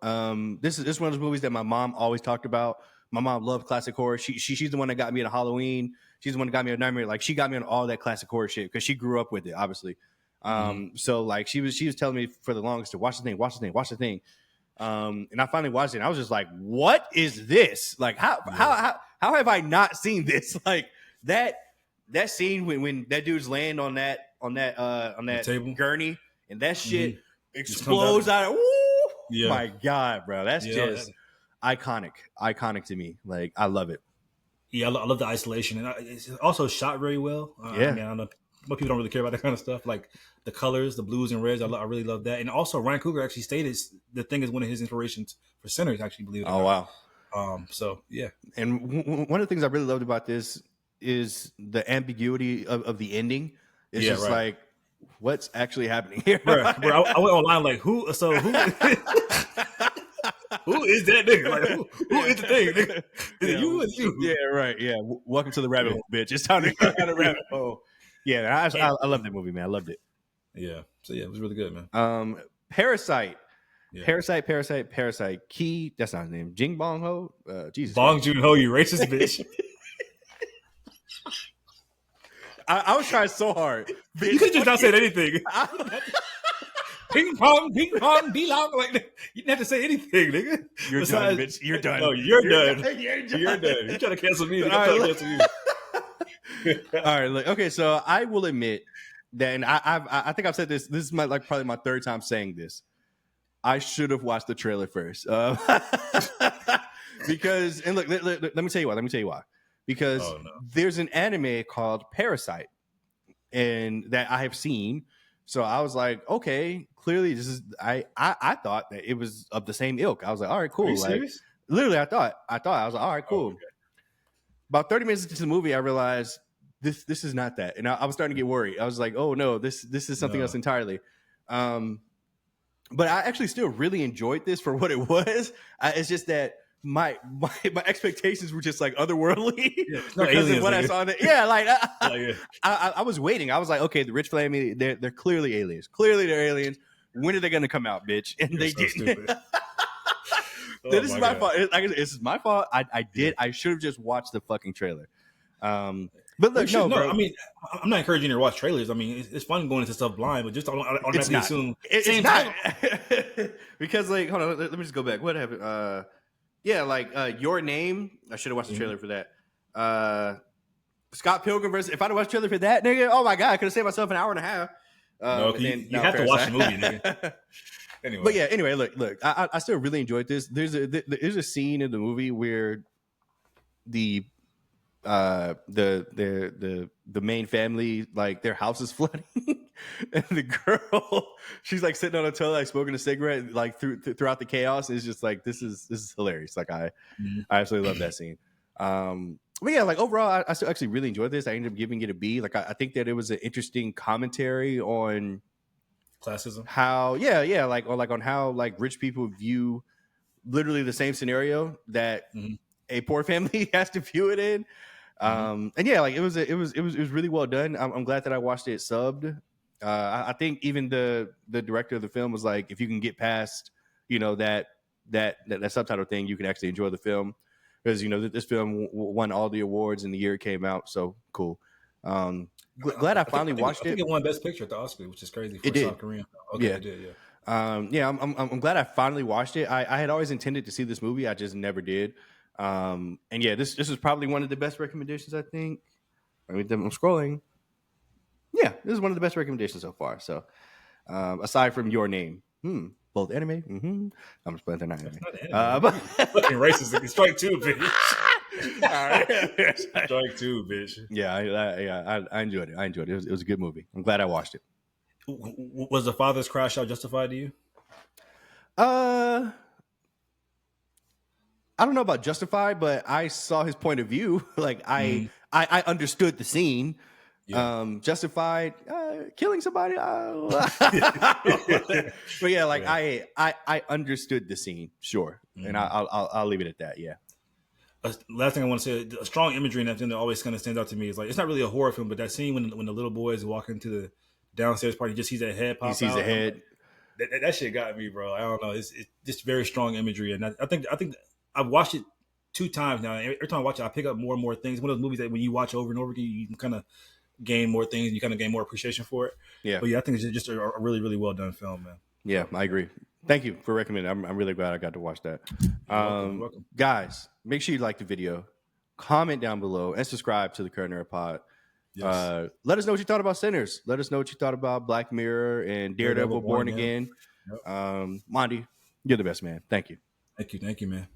This is one of those movies that my mom always talked about. My mom loved classic horror. She's the one that got me into Halloween. She's the one that got me into Nightmare. Like, she got me on all that classic horror shit because she grew up with it, obviously. So like she was telling me for the longest to watch the thing. And I finally watched it. And I was just like, "What is this? Like, how have I not seen this? Like that scene when that dude's laying on that table gurney and that shit explodes out. Woo! My God, bro, that's just iconic to me. Like, I love it. Yeah, I love the isolation, and it's also shot very well. I mean, I don't know. Most people don't really care about that kind of stuff, like the colors, the blues and reds. I really love that. And also, Ryan Coogler actually stated The Thing is one of his inspirations for Sinners. Actually, believe it. Oh wow! So yeah. And one of the things I really loved about this is the ambiguity of the ending. It's just like, what's actually happening here? Bro, I went online like, who? Who is that nigga? Like, who is the thing? Nigga? Is it you or you? Yeah, right. Yeah. Welcome to the rabbit hole, bitch. It's time to go down the rabbit hole. Yeah, And, I love that movie, man. I loved it. yeah. So yeah, it was really good, man. Parasite. Yeah. Parasite. Key, that's not his name. Jing Bong Ho. Jesus Bong Christ. Joon Ho, you racist bitch. I was trying so hard. You could just not said anything. Ping pong, be long. Like you didn't have to say anything, nigga. You're done, bitch. You're done. No, you're done. You're done. You're done. You trying to cancel me? Nigga. All I'm right, trying to cancel you. all right. Look, okay, so I will admit that, and I think I've said this. This is my probably my third time saying this. I should have watched the trailer first, because and look, let me tell you why. Let me tell you why. Because there's an anime called Parasite, and that I have seen. So I was like, okay, clearly this is. I thought that it was of the same ilk. I was like, all right, cool. Are you like serious? literally, I thought I was like, all right, cool. Oh, okay. About 30 minutes into the movie, I realized this is not that, and I was starting to get worried. I was like, oh no, this is something else entirely. But I actually still really enjoyed this for what it was. It's just that my expectations were just like otherworldly because of what I saw. Yeah, like I was waiting. I was like, okay, the rich family, they're clearly aliens. Clearly they're aliens. When are they going to come out, bitch? And they didn't. This is my fault. This is my fault. I should have just watched the fucking trailer. But look, no, bro. I mean, I'm not encouraging you to watch trailers. I mean, it's fun going into stuff blind, but just don't assume. It's not. Because like, hold on, let me just go back. What happened? Yeah, like Your Name. I should have watched the trailer for that. Scott Pilgrim versus. If I'd watched the trailer for that, nigga, oh my god, I could have saved myself an hour and a half. No, you have to watch the movie, nigga. Anyway. But yeah, anyway, look, I still really enjoyed this. There's a scene in the movie where the main family, like their house is flooding, and the girl, she's like sitting on a toilet, like smoking a cigarette, like throughout the chaos. It's just like this is hilarious. Like I absolutely love that scene. But yeah, like overall, I still actually really enjoyed this. I ended up giving it a B. Like I think that it was an interesting commentary on classism. How like on how like rich people view literally the same scenario that a poor family has to view it in. And yeah, like it was really well done. I'm glad that I watched it subbed. I think even the director of the film was like, if you can get past, that subtitle thing, you can actually enjoy the film, because this film won all the awards in the year it came out. So cool. Glad I finally watched it. I think it won Best Picture at the Oscar, which is crazy for South Korean. Okay, yeah. It did, yeah. I'm glad I finally watched it. I had always intended to see this movie, I just never did. And yeah, this is probably one of the best recommendations, I think. I mean, I'm scrolling. Yeah, this is one of the best recommendations so far. So, aside from Your Name, both anime. I'm just playing they're not anime. But fucking racist. Strike two, bitch. All right, strike two, bitch. Yeah, I enjoyed it. It was a good movie. I'm glad I watched it. Was the father's crash out justified to you? I don't know about justified, but I saw his point of view. Like I understood the scene. Yeah. Justified killing somebody. But yeah, like I understood the scene, sure, and I'll leave it at that. Yeah. Last thing I want to say, a strong imagery and that thing that always kind of stands out to me is like, it's not really a horror film, but that scene when the little boy is walking to the downstairs party, he just sees that head pop out. He sees the head. That shit got me, bro. I don't know. It's just very strong imagery, and I think I've watched it 2 times now. Every time I watch it, I pick up more and more things. One of those movies that when you watch over and over again, you can kind of gain more things, and you kind of gain more appreciation for it. Yeah. But yeah, I think it's just a really, really well done film, man. Yeah, I agree. Thank you for recommending. I'm really glad I got to watch that. Welcome. Guys, make sure you like the video, comment down below, and subscribe to the Current Nerd Pod. Yes. Let us know what you thought about Sinners. Let us know what you thought about Black Mirror and Daredevil Born Again. Yep. Mondy, you're the best, man. Thank you. Thank you, man.